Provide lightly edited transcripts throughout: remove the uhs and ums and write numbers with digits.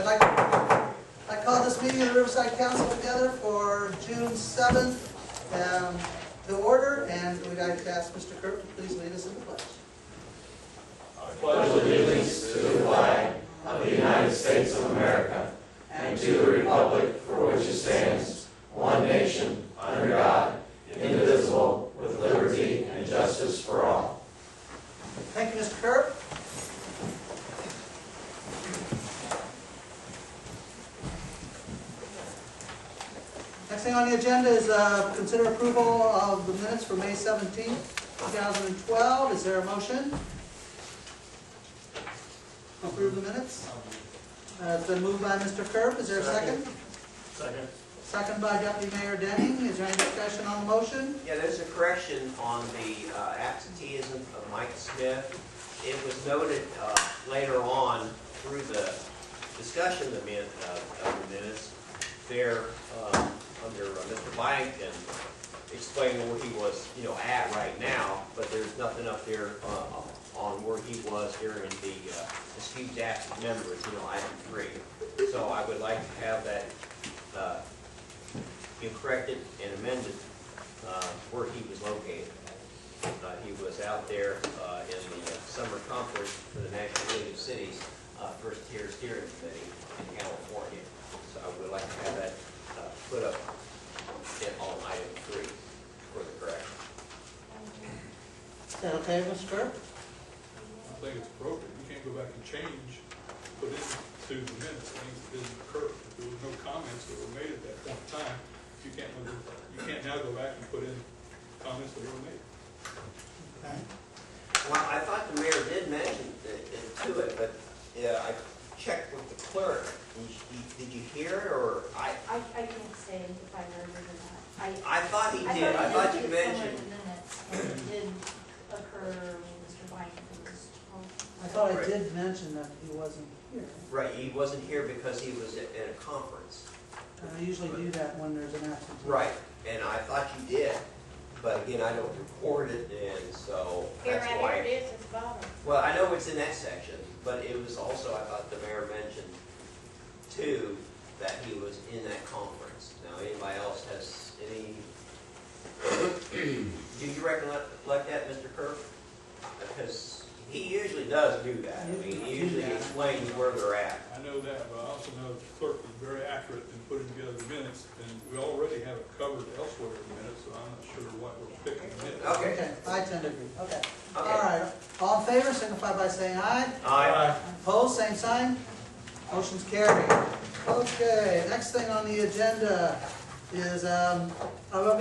I call this meeting of the Riverside Council together for June 7th to order, and we'd like to ask Mr. Kirk to please lead us in the pledge. I pledge allegiance to the flag of the United States of America and to the republic for which it stands, one nation, under God, indivisible, with liberty and justice for all. Thank you, Mr. Kirk. Next thing on the agenda is consider approval of the minutes for May 17th, 2012. Is there a motion? Approve the minutes? It's been moved by Mr. Kirk. Is there a second? Second. Second by Deputy Mayor Denning. Is there any discussion on the motion? Yeah, there's a correction on the absenteeism of Mike Smith. It was noted later on through the discussion of the minutes there under Mr. Byington explaining where he was, at right now, but there's nothing up there on where he was during the excused absent members, item 3. So I would like to have that corrected and amended where he was located. He was out there in the summer conference for the National League of Cities First Tier Steering Committee in California. So I would like to have that put up on item 3 for the correction. Is that okay, Mr. Kirk? I think it's appropriate. You can't go back and change, put into the minutes things that didn't occur. If there was no comments that were made at that point in time, you can't now go back and put in comments that were made. Okay. Well, I thought the mayor did mention to it, but I checked with the clerk. Did you hear it, or I can't say if I heard it or not. I thought he did. I thought you mentioned. Minutes, and it did occur when Mr. Byington was home. I thought I did mention that he wasn't here. Right, he wasn't here because he was at a conference. I usually do that when there's an absentee. Right, and I thought you did, but again, I don't record it, and so Here, that's right why. here it is, it's bottom. Well, I know it's in that section, but it was also, I thought the mayor mentioned too, that he was in that conference. Now, anybody else has any, do you recollect that, Mr. Kirk? Because he usually does do that. I mean, he usually explains where they're at. I know that, but I also know the clerk was very accurate in putting together the minutes, and we already have it covered elsewhere in the minutes, so I'm not sure what we're picking the minutes. Okay. I tend to agree. Okay. All right. All in favor, signify by saying aye. Aye. Opposed, same sign. Motion's carried. Okay, next thing on the agenda is,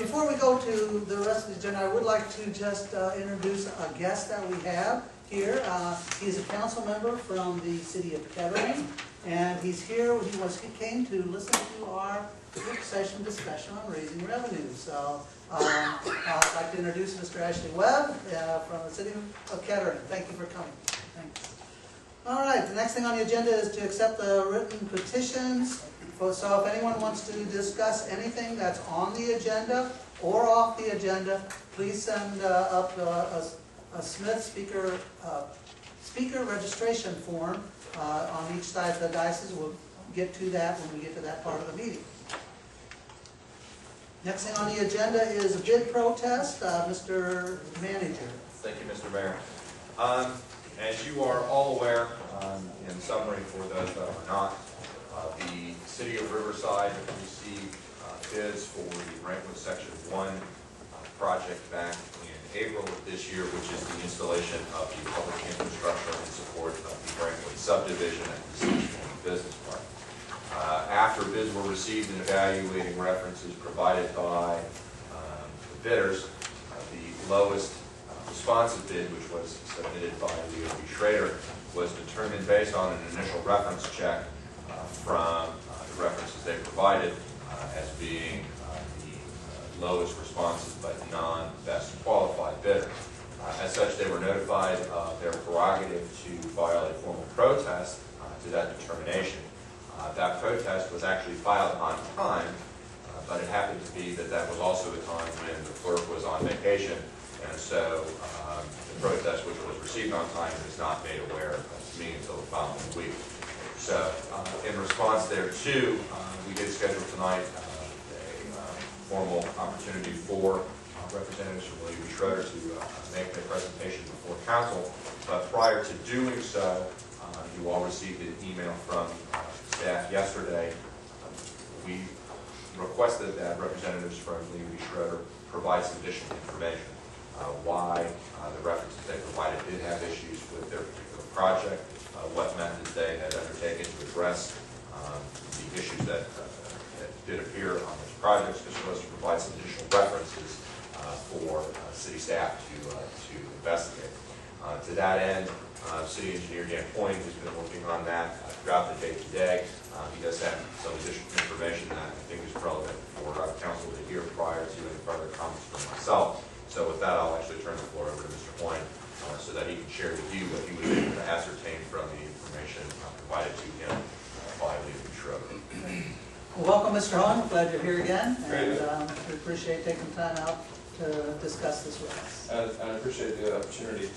before we go to the rest of the agenda, I would like to just introduce a guest that we have here. He's a council member from the city of Kettering, and he's here. He came to listen to our work session discussion on raising revenue. So I'd like to introduce Mr. Ashley Webb from the city of Kettering. Thank you for coming. Thanks. All right, the next thing on the agenda is to accept the written petitions. So if anyone wants to discuss anything that's on the agenda or off the agenda, please send up a Smith speaker registration form on each side of the diocese. We'll get to that when we get to that part of the meeting. Next thing on the agenda is a bid protest. Mr. Manager. Thank you, Mr. Mayor. As you are all aware, in summary for those that are not, the City of Riverside received bids for the Brentwood Section 1 project back in April of this year, which is the installation of the public infrastructure in support of the Brentwood subdivision and the Section 1 business park. After bids were received and evaluating references provided by the bidders, the lowest responsive bid, which was submitted by Leo B. Schrader, was determined based on an initial reference check from the references they provided as being the lowest responsive but non-best qualified bidder. As such, they were notified of their prerogative to file a formal protest to that determination. That protest was actually filed on time, but it happened to be that that was also the time when the clerk was on vacation, and so the protest, which was received on time, was not made aware to me until the following week. So in response there too, we did schedule tonight a formal opportunity for representatives from William B. Schroeder to make their presentation before council. But prior to doing so, you all received an email from staff yesterday. We requested that representatives from William B. Schroeder provide some additional information. Why the references they provided did have issues with their particular project, what methods they had undertaken to address the issues that did appear on those projects, as well as to provide some additional references for city staff to investigate. To that end, City Engineer Dan Point, who's been working on that throughout the day today, he does have some additional information that I think is relevant for council to hear prior to any further comments from myself. So with that, I'll actually turn the floor over to Mr. Point so that he can share with you what he was able to ascertain from the information provided to him by William B. Schroeder. Well, welcome, Mr. Hohen. Glad you're here again, and we appreciate taking time out to discuss this with us. I appreciate the opportunity.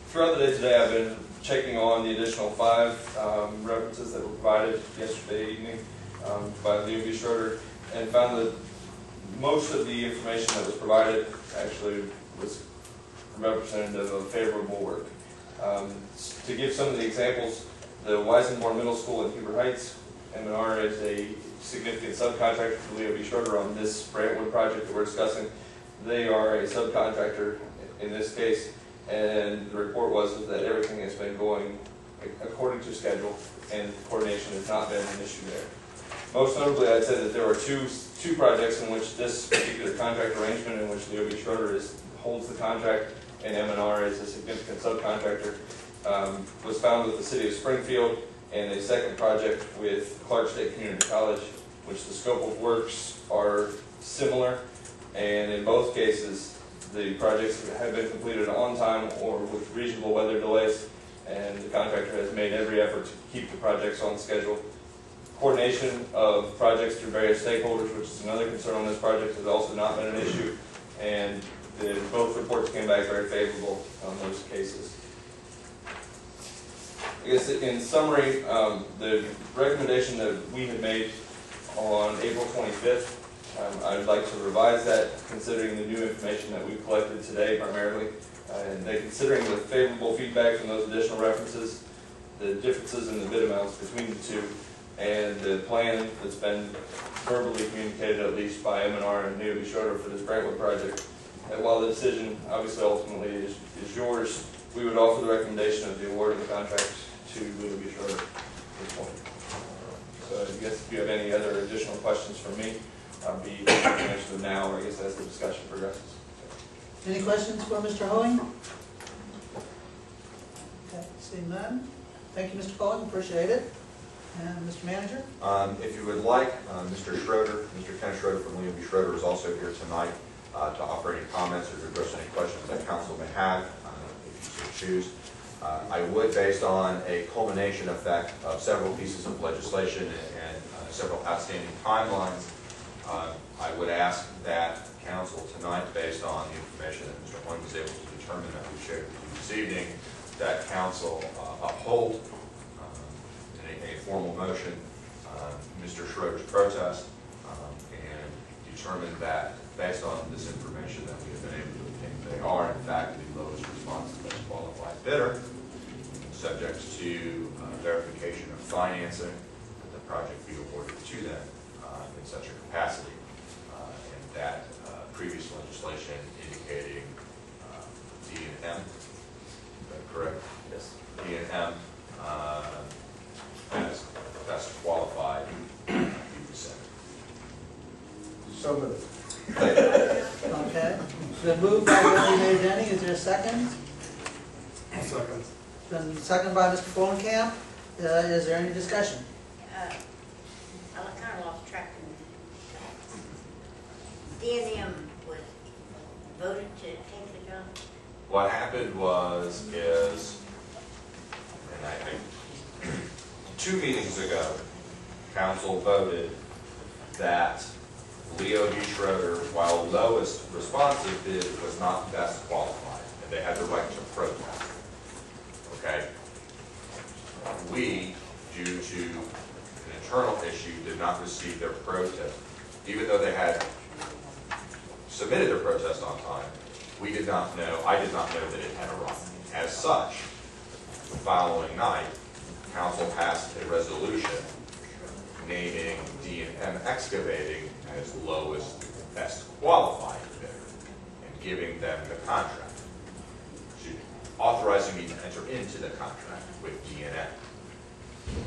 Throughout the day today, I've been checking on the additional 5 references that were provided yesterday evening by William B. Schroeder, and found that most of the information that was provided actually was representative of favorable work. To give some of the examples, the Weisenborn Middle School in Heber Heights, M&R is a significant subcontractor for Leo B. Schroeder on this Brantwood project that we're discussing. They are a subcontractor in this case, and the report was that everything has been going according to schedule, and coordination has not been an issue there. Most notably, I'd say that there were two projects in which this particular contract arrangement, in which Leo B. Schroeder holds the contract and M&R is a significant subcontractor, was found with the City of Springfield, and a second project with Clark State Community College, which the scope of works are similar, and in both cases, the projects have been completed on time or with reasonable weather delays, and the contractor has made every effort to keep the projects on schedule. Coordination of projects through various stakeholders, which is another concern on this project, has also not been an issue, and both reports came back very favorable on those cases. I guess in summary, the recommendation that we had made on April 25th, I'd like to revise that considering the new information that we've collected today primarily, and considering the favorable feedback from those additional references, the differences in the bid amounts between the two, and the plan that's been verbally communicated at least by M&R and Leo B. Schroeder for this Brantwood project. And while the decision obviously ultimately is yours, we would offer the recommendation of the award of the contract to Leo B. Schroeder at this point. So I guess if you have any other additional questions for me, I'll be happy to answer them now, or I guess as the discussion progresses. Any questions for Mr. Hohen? Okay, seeing none. Thank you, Mr. Cohen, appreciate it. And Mr. Manager? If you would like, Mr. Schroeder, Mr. Ken Schroeder from William B. Schroeder is also here tonight to offer any comments or to address any questions that council may have, if you so choose. I would, based on a culmination effect of several pieces of legislation and several outstanding timelines, I would ask that council tonight, based on the information that Mr. Hoyne was able to determine that we shared with you this evening, that council uphold in a formal motion Mr. Schroeder's protest and determine that based on this information that we have been able to obtain, they are in fact the lowest responsive best qualified bidder, subject to verification of financing, that the project be awarded to them in such a capacity, and that previous legislation indicating D&M, is that correct? Yes. D&M as best qualified be rescinded. So moved. Okay. It's been moved by Deputy Mayor Denny. Is there a second? Second. It's been seconded by Mr. Fulenkamp. Is there any discussion? I kind of lost track. D&M was voted to take the job? What happened was, and 2 meetings ago, council voted that Leo B. Schroeder, while lowest responsive bid, was not best qualified, and they had the right to protest. Okay? we, due to an internal issue, did not receive their protest. Even though they had submitted their protest on time, I did not know that it had arrived. As such, the following night, council passed a resolution naming D&M Excavating as lowest best qualified bidder and giving them the contract, authorizing me to enter into the contract with D&M.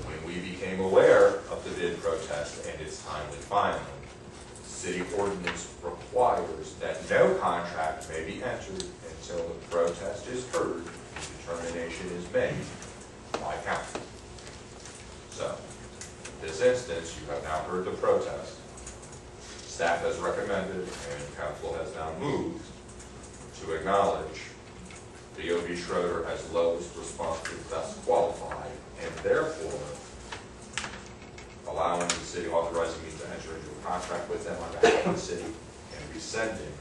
When we became aware of the bid protest and its timely filing, city ordinance requires that no contract may be entered until the protest is heard and determination is made by council. So, in this instance, you have now heard the protest. Staff has recommended and council has now moved to acknowledge B.O.B. Schroeder as lowest responsive, best qualified, and therefore allowing the city, authorizing me to enter into a contract with them on behalf of the city and rescinding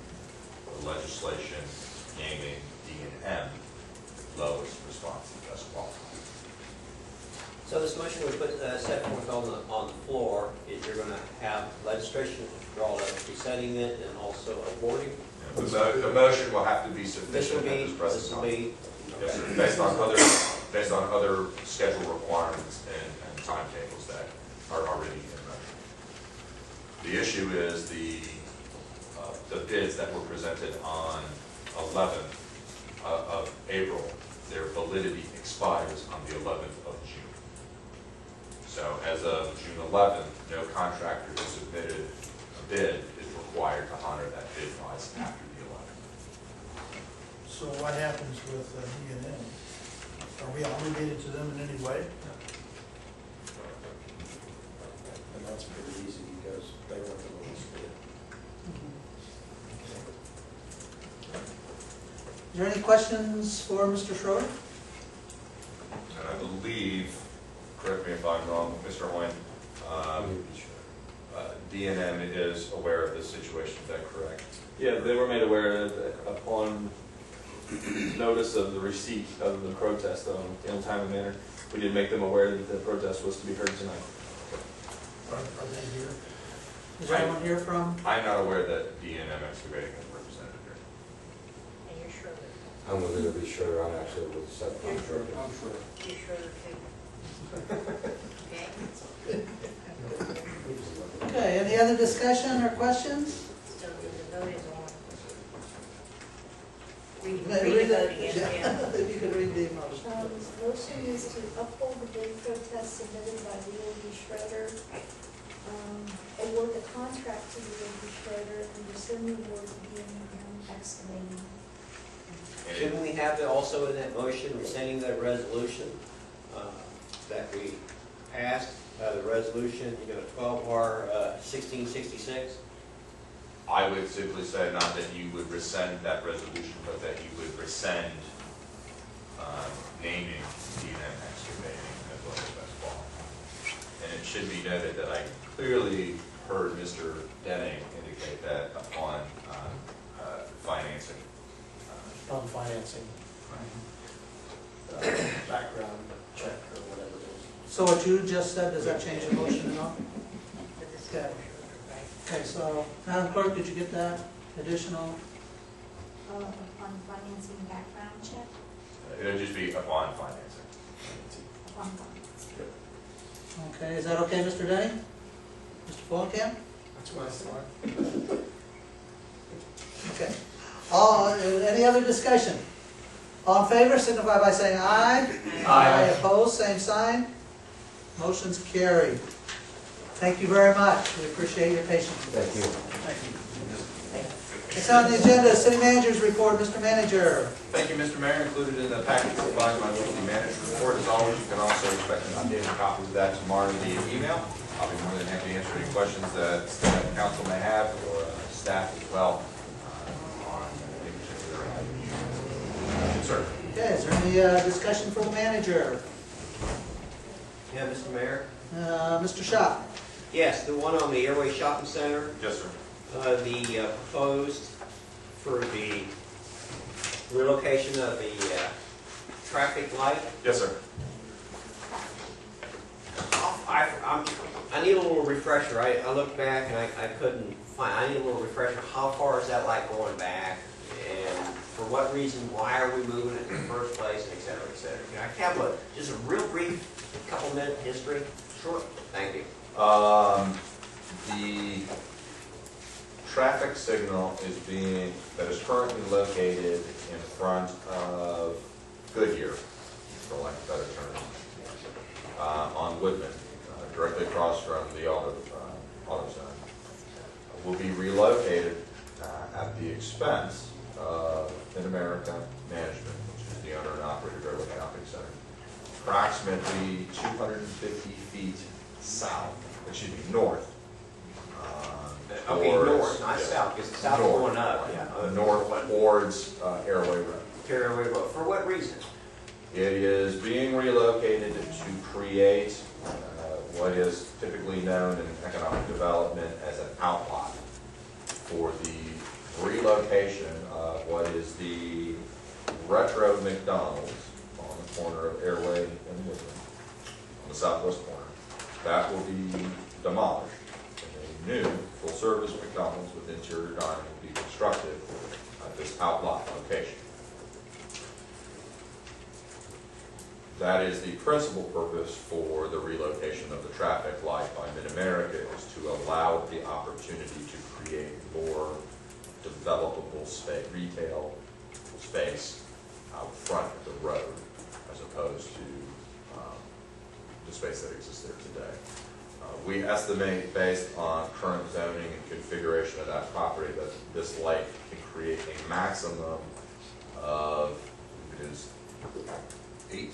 the legislation naming D&M lowest responsive, best qualified. So this motion we put set forth on the floor is you're going to have legislation drawn up, resending it, and also awarding. The motion will have to be sufficient at this This present will time. be Yes, sir. Based on other schedule requirements and timetables that are already in motion. The issue is the bids that were presented on 11th of April. Their validity expires on the 11th of June. So as of June 11th, no contractor who submitted a bid is required to honor that bid price after the 11th. So what happens with D&M? Are we obligated to them in any way? And that's pretty easy because they want the lowest bid. Is there any questions for Mr. Schroeder? And I believe, correct me if I'm wrong, Mr. Hoyne, D&M is aware of this situation, is that correct? Yeah, they were made aware that upon notice of the receipt of the protest in a timely manner. We did make them aware that the protest was to be heard tonight. Are they here? Is there anyone here from? I'm not aware that D&M Excavating is represented here. And you're sure that, I'm going to be sure I'm actually with the subcontractor. you're sure too. Okay? Okay, any other discussion or questions? So the vote is on. Read Read the it. vote again, yeah. If you could read the motion. Motion is to uphold the bid protest submitted by B.O.B. Schroeder, award the contract to B.O.B. Schroeder, and rescind the award to D&M Excavating. Shouldn't we have that also in that motion, rescinding that resolution that we passed, the resolution, 12R 1666? I would simply say not that you would rescind that resolution, but that you would rescind naming D&M Excavating as well as best qualified. And it should be noted that I clearly heard Mr. Denning indicate that upon financing. On financing. Background check or whatever it is. So what you just said, does that change the motion at all? For this Okay. right? Okay, so, Madam Clerk, did you get that additional? Upon financing background check, It'll just be upon financing. upon financing. Okay, is that okay, Mr. Denning? Mr. Fulenkamp? That's what I thought. Okay. Any other discussion? All in favor, signify by saying aye. Aye. Opposed, same sign. Motion's carried. Thank you very much. We appreciate your patience. Thank you. Thank you. Next on the agenda, City Manager's Report. Mr. Manager. Thank you, Mr. Mayor. Included in the packet provided my weekly manager's report. As always, you can also expect an updated copy of that tomorrow via email. I'll be more than happy to answer any questions that council may have or staff as well on any particular concern. Okay, is there any discussion for the manager? Yeah, Mr. Mayor? Mr. Schott? Yes, the one on the Airway Shopping Center, Yes, sir. the proposed for the relocation of the traffic light. Yes, sir. I need a little refresher. I looked back and I couldn't find, I need a little refresher. How far is that like going back? And for what reason, why are we moving it in the first place, et cetera, et cetera. Can I have just a real brief couple-minute history? Sure. Thank you. The traffic signal that is currently located in front of Goodyear, for lack of a better term, on Woodman, directly across from the auto zone, will be relocated at the expense of Mid-America Management, which is the owner and operator of Airway Shopping Center, approximately 250 feet north. Okay, north, not south, because south is going up. Yeah, north towards Airway Road. Airway Road. For what reason? It is being relocated to create what is typically known in economic development as an outlot for the relocation of what is the retro McDonald's on the corner of Airway and Woodland, on the southwest corner. That will be demolished. A new full-service McDonald's with interior dining will be constructed at this outlot location. That is the principal purpose for the relocation of the traffic light by Mid-America, is to allow the opportunity to create more developable space, retail space out front of the road, as opposed to the space that exists there today. We estimate, based on current zoning and configuration of that property, that this light can create a maximum of, it is 8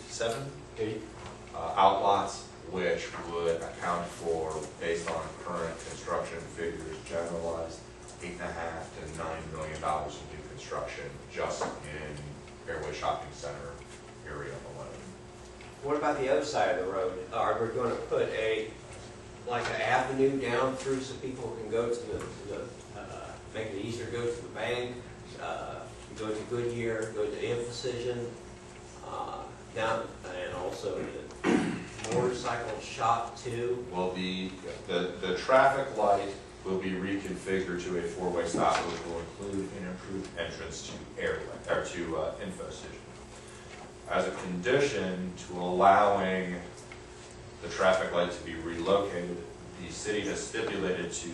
outlots, which would account for, based on current construction figures, generalized $8.5 to $9 million in new construction just in Airway Shopping Center area alone. What about the other side of the road? Are we going to put like an avenue down through so people can go to the make it easier to go to the bank, go to Goodyear, go to Infocision, down, and also the motorcycle shop too? Well, the traffic light will be reconfigured to a four-way stop, which will include an improved entrance to Airway, or to Infocision. As a condition to allowing the traffic light to be relocated, the city has stipulated to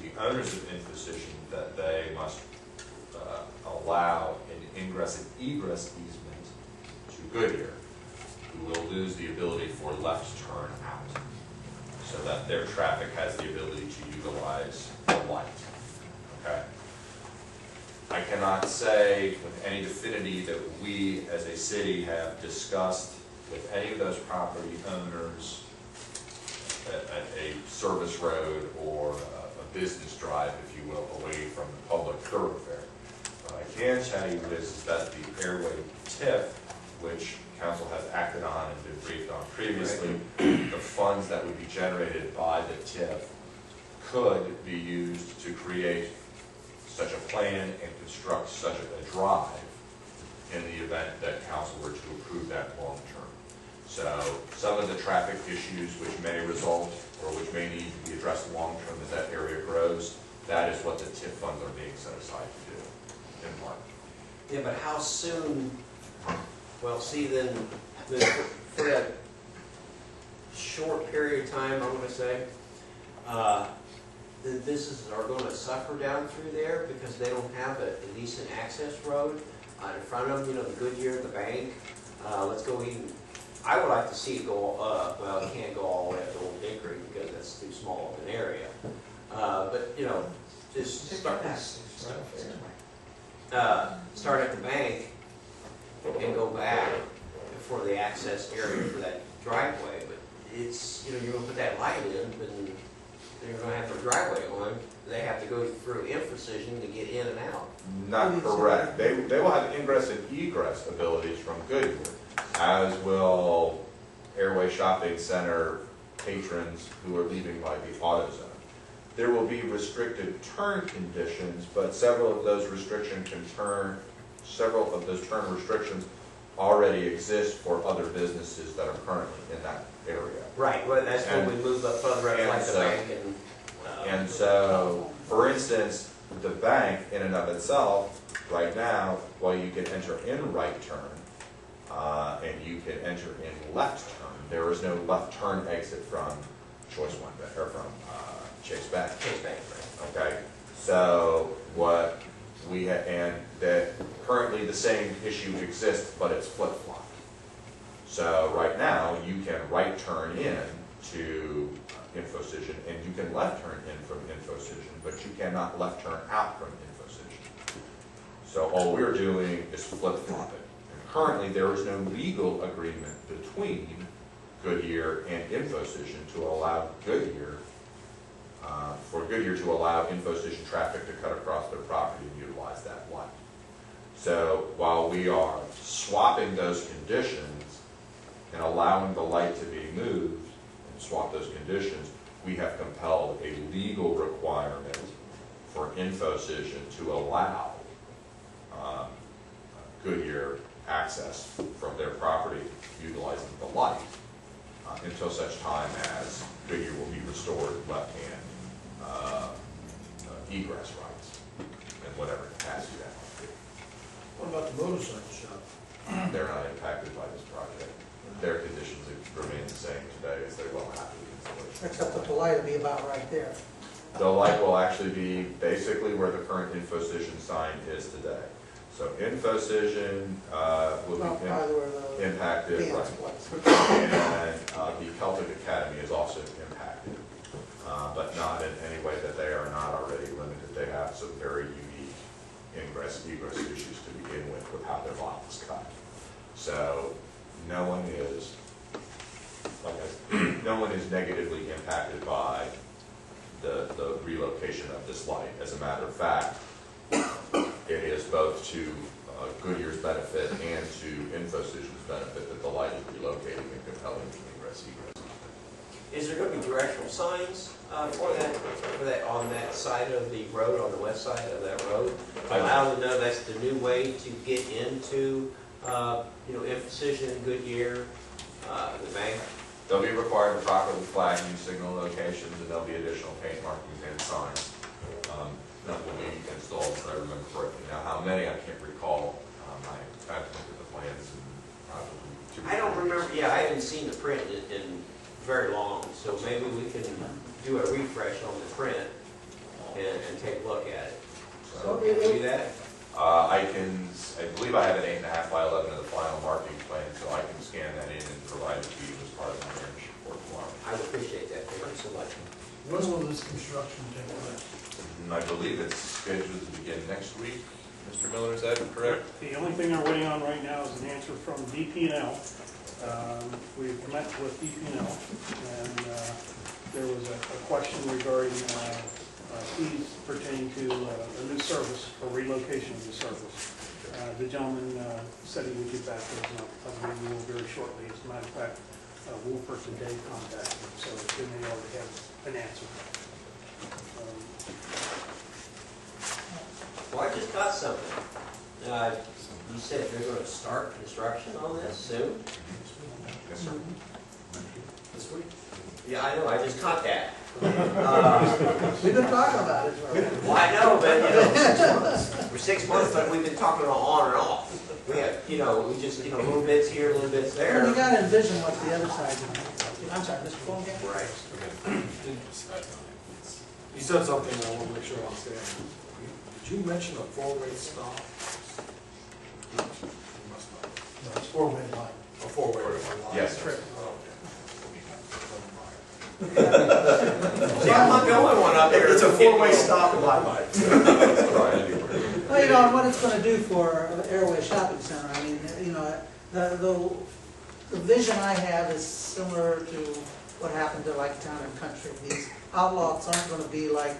the owners of Infocision that they must allow an ingress and egress easement to Goodyear, who will lose the ability for left turn out, so that their traffic has the ability to utilize the light. Okay. I cannot say with any definity that we as a city have discussed with any of those property owners at a service road or a business drive, if you will, away from the public thoroughfare. What I can tell you is that the Airway TIF, which Council has acted on and been briefed on previously, the funds that would be generated by the TIF could be used to create such a plan and construct such a drive in the event that Council were to approve that long term. So some of the traffic issues which may result or which may need to be addressed long term as that area grows, that is what the TIF funds are being set aside to do in part. Yeah, but how soon? Well, see, then for that short period of time, I'm going to say, the businesses are going to suffer down through there because they don't have a decent access road in front of them. You know, the Goodyear, the bank. Let's go even. I would like to see it go up. Well, it can't go all the way up to Old Hickory because that's too small of an area. But you know, just start at the bank and go back for the access area for that driveway. But it's, you know, you're going to put that light in, and they're going to have their driveway on. They have to go through Infocision to get in and out. Not correct. They will have ingress and egress abilities from Goodyear, as will Airway Shopping Center patrons who are leaving by the auto zone. There will be restricted turn conditions, but several of those turn restrictions already exist for other businesses that are currently in that area. Right, well, that's when we move up further up, and like the so- bank and. And so, for instance, the bank in and of itself, right now, while you can enter in right turn, and you can enter in left turn, there is no left turn exit from Choice One, or from Chase Bank. Chase Bank, right. Okay, so what we and that currently the same issue exists, but it's flip-flopped. So right now, you can right turn in to InfoCision, and you can left turn in from InfoCision, but you cannot left turn out from InfoCision. So all we're doing is flip-flop it. And currently, there is no legal agreement between Goodyear and InfoCision to allow Goodyear, for Goodyear to allow InfoCision traffic to cut across their property and utilize that light. So while we are swapping those conditions and allowing the light to be moved and swap those conditions, we have compelled a legal requirement for InfoCision to allow Goodyear access from their property utilizing the light until such time as Goodyear will be restored left-hand egress rights in whatever capacity that might be. What about the motorcycle shop? They're not impacted by this project. Their conditions remain the same today as they will after the installation. Except that the light will be about right there. The light will actually be basically where the current InfoCision sign is today. So InfoCision will Well, be either where the impacted, dance right. place. And the Celtic Academy is also impacted, but not in any way that they are not already limited. They have some very unique egress issues to begin with how their lot is cut. So no one is, no one is negatively impacted by the relocation of this light. As a matter of fact, it is both to Goodyear's benefit and to InfoCision's benefit that the light is relocating and compelling egress. Is there going to be directional signs for that on that side of the road, on the west side of that road, to allow them to know that's the new way to get into, InfoCision, Goodyear, the bank? They'll be required to properly flag new signal locations, and there'll be additional paint markings and signs that will be installed, if I remember correctly. Now, how many, I can't recall. I have to look at the plans and probably I don't remember, yeah, I haven't seen the print in very long, so maybe we can do a refresh on the print and take a look at it. So, can we do that? I believe I have an 8.5 by 11 of the final marking plan, so I can scan that in and provide it to you as part of my marriage report tomorrow. I would appreciate that, thank you so much. When will this construction take place? And I believe it's scheduled to begin next week. Mr. Miller, is that correct? The only thing they're waiting on right now is an answer from DP&L. We've met with DP&L, and there was a question regarding fees pertaining to a new service or relocation of the service. The gentleman said he would get back to us, and I believe we will very shortly. As a matter of fact, Wolfer today contacted him, so they may already have an answer. Well, I just got something. You said they're going to start construction on this soon? Yes, sir. This week? Yeah, I know, I just caught that. We've been talking about it. Well, I know, but, for 6 months, but we've been talking on and off. We have, we just, little bits here, little bits there. Well, you gotta envision what the other side is. I'm sorry, Mr. Fulham? Right. You said something I want to make sure I understand. Did you mention a four-way stop? You must not. No, it's four-way line. A four-way line? Yes, sir. See, I'm not the only one up there. It's a four-way stop in my mind. Well, and what it's gonna do for Airway Shopping Center, I mean, the vision I have is similar to what happened to like Town and Country. These outlots aren't gonna be like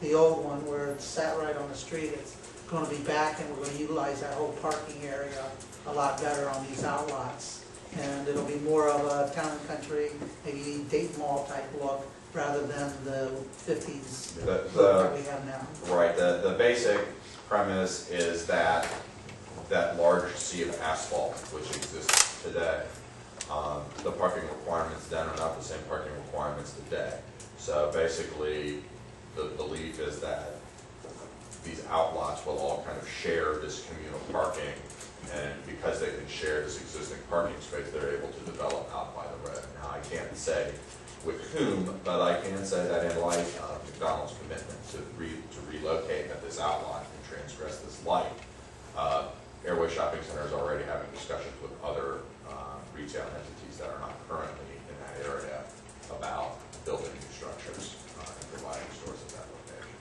the old one where it's sat right on the street. It's gonna be back, and we're gonna utilize that whole parking area a lot better on these outlots. And it'll be more of a Town and Country, maybe Dayton Mall type look, rather than the 50s look that we have now. Right, the basic premise is that large sea of asphalt which exists today The parking requirements then are not the same parking requirements today. So basically, the belief is that these outlots will all kind of share this communal parking, and because they can share this existing parking space, they're able to develop out by the road. Now, I can't say with whom, but I can say that in light of McDonald's commitment to relocate at this outlot and transgress this light, Airway Shopping Center is already having discussions with other retail entities that are not currently in that area about building new structures and providing stores at that location.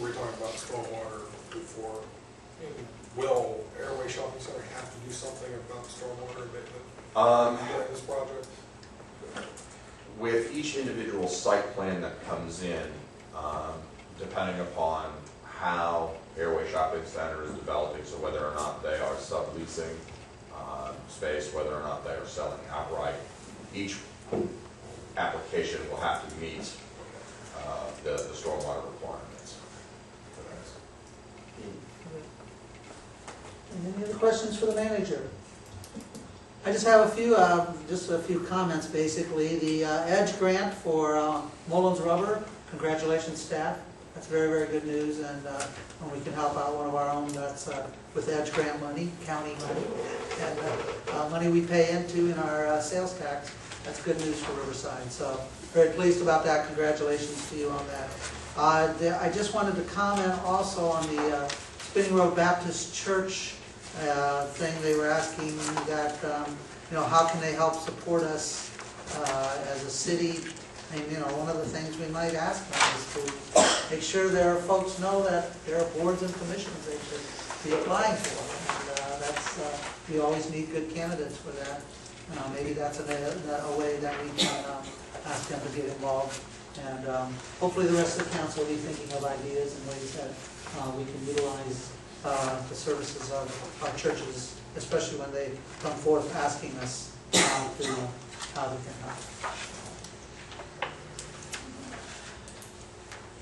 We were talking about stormwater before. Will Airway Shopping Center have to do something about stormwater abatement during this project? With each individual site plan that comes in, depending upon how Airway Shopping Center is developing, so whether or not they are subleasing space, whether or not they are selling outright, each application will have to meet the stormwater requirements. Any other questions for the manager? I just have a few comments basically. The EDGE grant for Mullins Rubber, congratulations staff. That's very, very good news, and when we can help out one of our own, that's with EDGE grant money, county money, and money we pay into in our sales tax. That's good news for Riverside. So very pleased about that. Congratulations to you on that. I just wanted to comment also on the Spinning Road Baptist Church thing. They were asking that, how can they help support us as a city? And, one of the things we might ask them is to make sure their folks know that there are boards and commissions they should be applying for. And we always need good candidates for that. Maybe that's a way that we can ask them to get involved. And hopefully the rest of the council will be thinking of ideas and ways that we can utilize the services of our churches, especially when they come forth asking us how we can help.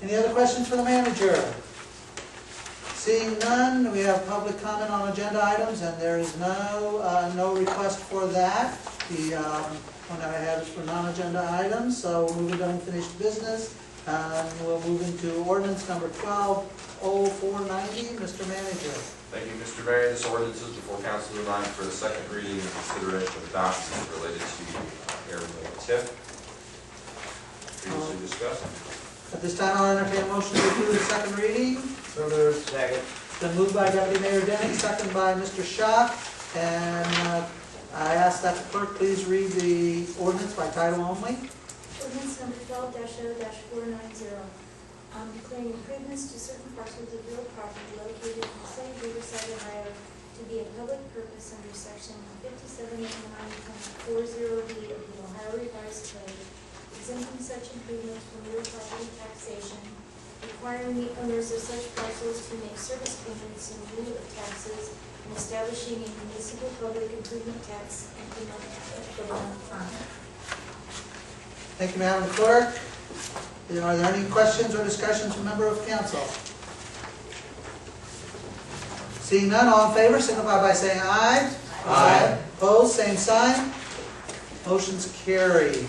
Any other questions for the manager? Seeing none, we have public comment on agenda items, and there is no request for that. The one that I have is for non-agenda items, so we'll move into unfinished business. We'll move into ordinance number 120490. Mr. Manager. Thank you, Mr. Mayor. This ordinance is before council tonight for the second reading and consideration of adoption related to airway tip. Previously discussed. At this time, I'll entertain a motion to approve the second reading. So moved. Second. It's been moved by Deputy Mayor Denning, second by Mr. Schock, and I ask that the clerk please read the ordinance by title only. Ordinance number 12-0-490. Declaring improvements to certain parcels of real property located in the city of Riverside, Ohio, to be a public purpose under section 5789.40B of the Ohio Revised Code, exempting such improvements from real property taxation, requiring the owners of such parcels to make service payments in lieu of taxes, and establishing a municipal public improvement tax equivalent fund. Thank you, Madam Clerk. Are there any questions or discussions from member of council? Seeing none, all in favor, signify by saying aye. Aye. Opposed, same sign. Motion's carried.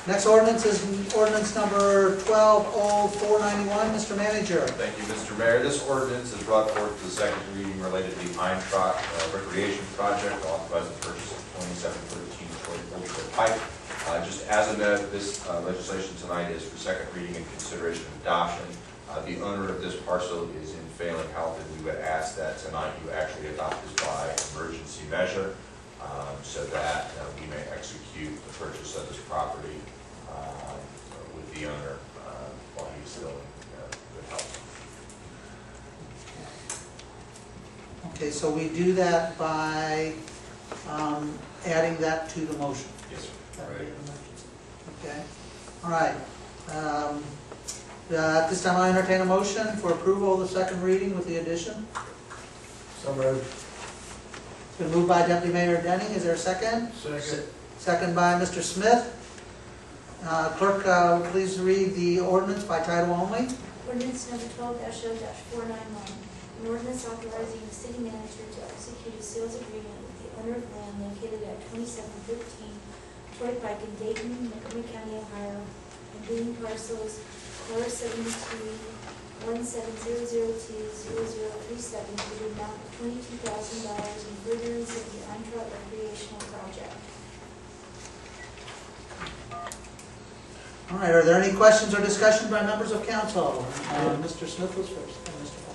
Next ordinance is ordinance number 120491. Mr. Manager. Thank you, Mr. Mayor. This ordinance is brought forth to the second reading related to the Eintracht Recreation Project, authorizing the purchase of 2713 Detroit Ultra Pipe. Just as a note, this legislation tonight is for second reading and consideration of adoption. The owner of this parcel is in failing health, and we would ask that tonight you actually adopt this by emergency measure so that we may execute the purchase of this property with the owner while he's still in good health. Okay, so we do that by adding that to the motion. Yes, sir. Right. Okay. All right. At this time, I entertain a motion for approval of the second reading with the addition. So moved. It's been moved by Deputy Mayor Denning. Is there a second? Second. Second by Mr. Smith. Clerk, please read the ordinance by title only. Ordinance number 12-0-491. An ordinance authorizing the city manager to execute a sales agreement with the owner of land located at 2713 Troy Pike in Dayton, Montgomery County, Ohio, and being parcels R17-1700200037 to the amount of $22,000 in furtherance of the on-trot recreational project. All right, are there any questions or discussion by members of council? Mr. Smith was first, and Mr. Paul.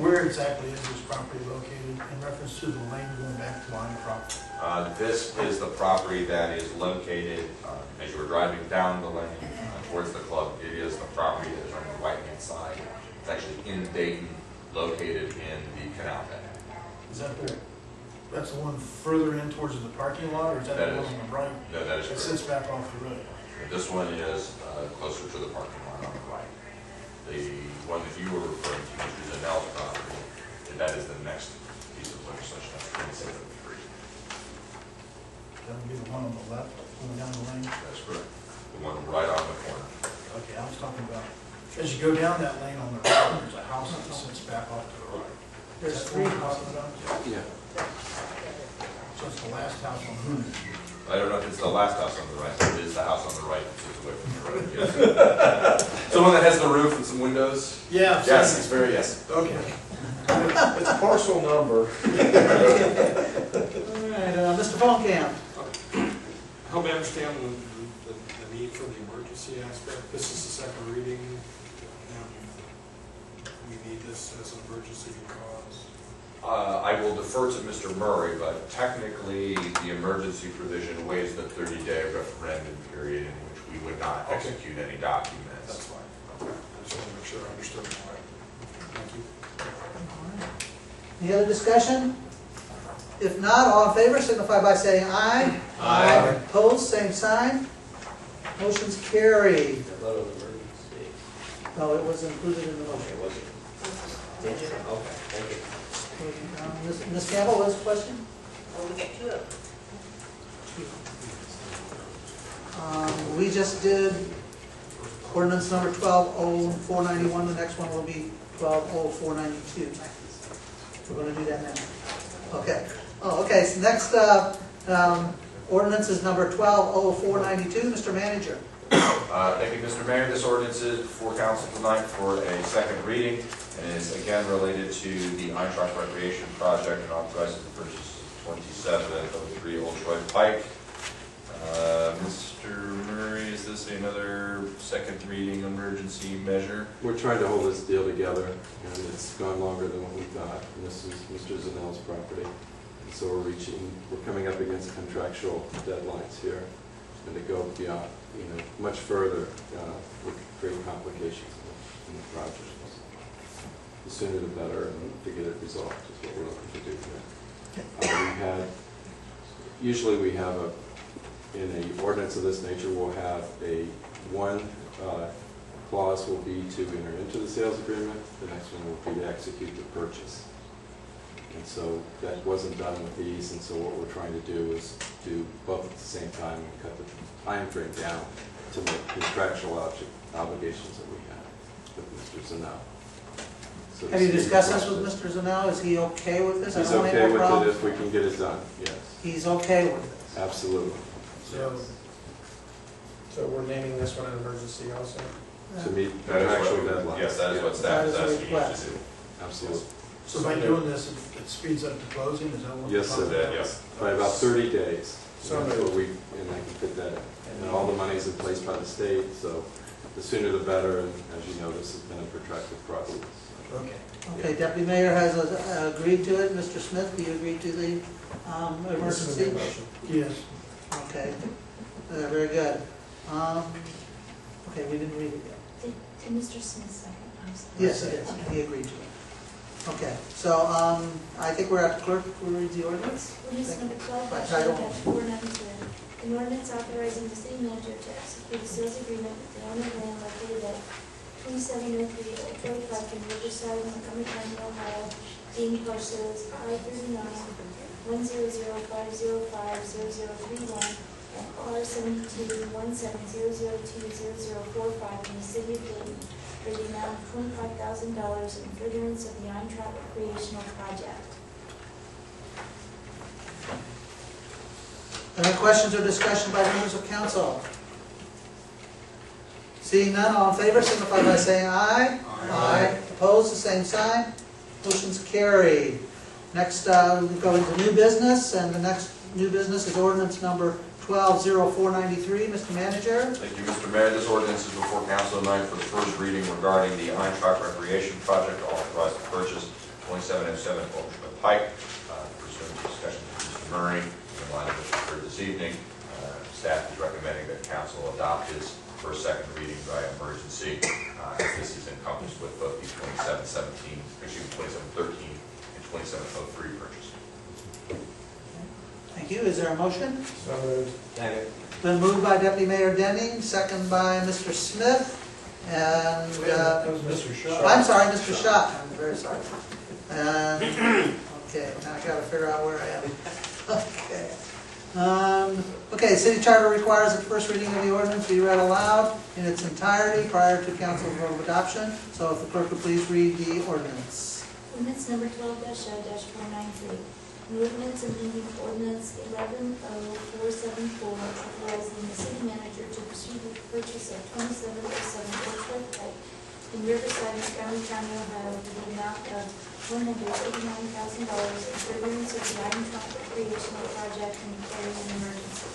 Where exactly is this property located in reference to the lane going back to line property? This is the property that is located, as you were driving down the lane towards the club. It is the property that is on the right-hand side. It's actually in Dayton, located in the canal bed. Is that that's the one further in towards the parking lot, or is that the one on the right? No, that is It correct. sits back off the road. This one is closer to the parking lot on the right. The one that you were referring to, Mr. Zanell's property, that is the next piece of legislation, that's 2703. That would be the one on the left, going down the lane? That's correct. The one right on the corner. Okay, I was talking about, as you go down that lane on the right, there's a house that sits back off to the right. There's Is that three the one you're houses. talking about? Yeah. So it's the last house on the right. I don't know if it's the last house on the right, but it is the house on the right that sits away from the road, yes. It's the one that has the roof and some windows? Yeah. Yes, it's very, yes. Okay. It's a parcel number. All right, Mr. Bonkamp. Help me understand the need for the emergency aspect. This is the second reading. Now, we need this as an emergency because. I will defer to Mr. Murray, but technically, the emergency provision waives the 30-day referendum period in which we would not Okay. execute any documents. That's fine. Okay. I just want to make sure I understood it right. Thank you. Any other discussion? If not, all in favor signify by saying aye. Aye. Opposed, same sign. Motion's carried. The vote of emergency. No, it was included in the motion. Okay, was it? Did you? Okay, thank you. Ms. Campbell, what was the question? Oh, we got two of them. We just did ordinance number 120491. The next one will be 120492. We're going to do that now. Okay. Oh, okay. So next ordinance is number 120492. Mr. Manager. Thank you, Mr. Mayor. This ordinance is before council tonight for a second reading, and is again related to the on-track recreation project and authorizes the purchase of 2703 Old Troy Pike. Mr. Murray, is this another second reading emergency measure? We're trying to hold this deal together, and it's gone longer than what we thought. And this is Mr. Zanell's property. And so we're coming up against contractual deadlines here, and to go beyond, much further would create complications in the project. The sooner the better, and to get it resolved is what we're looking to do here. Usually we have in an ordinance of this nature, we'll have one clause will be to enter into the sales agreement. The next one will be to execute the purchase. And so that wasn't done with these, and so what we're trying to do is do both at the same time and cut the time frame down to make contractual obligations that we have with Mr. Zanell. So Have you discussed this with Mr. Zanell? Is he okay with this? He's I don't have okay any with it problems. if we can get it done, yes. He's okay with this. Absolutely. So we're naming this one an emergency also? To meet That is contractual what- deadlines. Yes, that is what staff is That is a asking you to request. do. Absolutely. So by doing this, it speeds up the closing, is that what? Yes, we're talking it about? Yes. By about 30 days. So That's what and I can fit that in. And all the money's in place by the state, so the sooner the better, and as you know, this has been a protracted process. Okay. Okay, Deputy Mayor has agreed to it. Mr. Smith, do you agree to the emergency? Yes. Okay, very good. Okay, we didn't read it yet. Did Mr. Smith second? I'm sorry. Yes, it is. He agreed to it. Okay, so I think we're at the clerk who reads the ordinance. Ordinance number 12, By title. 492. An ordinance authorizing the city manager to execute a sales agreement with the owner of land located at 2703 Old Troy Pike in Riverside, Montgomery County, Ohio, being parcels R39-100505031 and R72-170020045 in the city of Dayton for the amount of $25,000 in furtherance of the on-track recreational project. Any questions or discussion by members of council? Seeing none, all in favor signify by saying aye. Aye. Opposed, the same sign. Motion's carried. Next, we'll go into new business, and the next new business is ordinance number 120493. Mr. Manager? Thank you, Mr. Mayor. This ordinance is before council tonight for the first reading regarding the Eintracht Recreation Project to authorize the purchase 2707 Ocean Pike. Pursuant to discussions with Mr. Murray, in line with what you heard this evening, staff is recommending that council adopt this for a second reading by emergency, as this is encompassed with both the 2713 and 2703 purchase. Thank you. Is there a motion? So moved. Second. Been moved by Deputy Mayor Denning, second by Mr. Smith, and, That was Mr. Shaw. I'm sorry, Mr. Schott. I'm very sorry. And, okay, now I gotta figure out where I am. Okay. Okay, city charter requires the first reading of the ordinance be read aloud in its entirety prior to council vote of adoption. So if the clerk would please read the ordinance. Ordinance number 12-0-493. An ordinance amending ordinance 110474, authorizing the city manager to proceed with the purchase of 2707 Orchard Pike in Riverside, Montgomery County, Ohio, for the amount of $189,000 in furtherance of the Eintracht recreational project and declaring an emergency.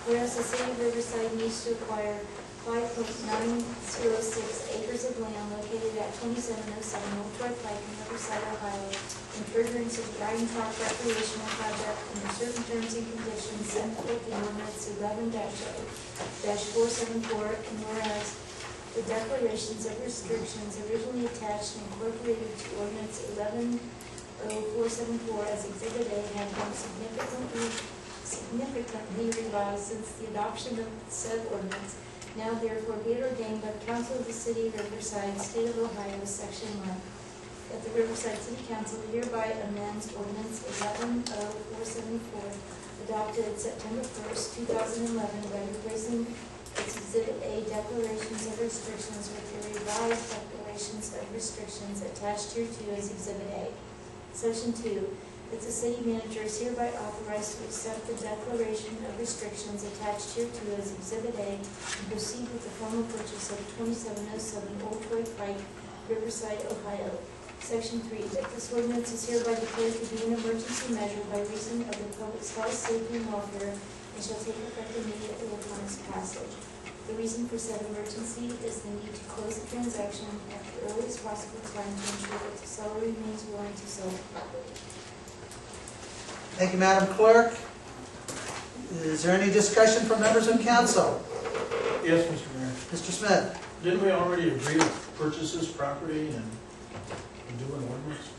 Whereas the city of Riverside needs to acquire 5.906 acres of land located at 2707 Old Troy Pike in Riverside, Ohio, in furtherance of the Eintracht recreational project under certain terms and conditions set forth in ordinance 11-0-474, and whereas the declarations of restrictions originally attached and incorporated to ordinance 11-0-474 as Exhibit A have been significantly revised since the adoption of said ordinance. Now therefore be it ordained by the Council of the City of Riverside, State of Ohio, Section 1, that the Riverside City Council hereby amends ordinance 11-0-474 adopted September 1st, 2011 by replacing its Exhibit A declarations of restrictions with the revised declarations of restrictions attached hereto as Exhibit A. Section 2. That the city manager is hereby authorized to accept the declaration of restrictions attached hereto as Exhibit A and proceed with the formal purchase of 2707 Old Troy Pike, Riverside, Ohio. Section 3. That this ordinance is hereby declared to be an emergency measure by reason of the public's health, safety, and welfare and shall take effect immediately upon its passage. The reason for said emergency is the need to close the transaction at the earliest possible time to ensure that the seller remains willing to sell the property. Thank you, Madam Clerk. Is there any discussion from members of council? Yes, Mr. Mayor. Mr. Smith? Didn't we already agree to purchase this property and do an ordinance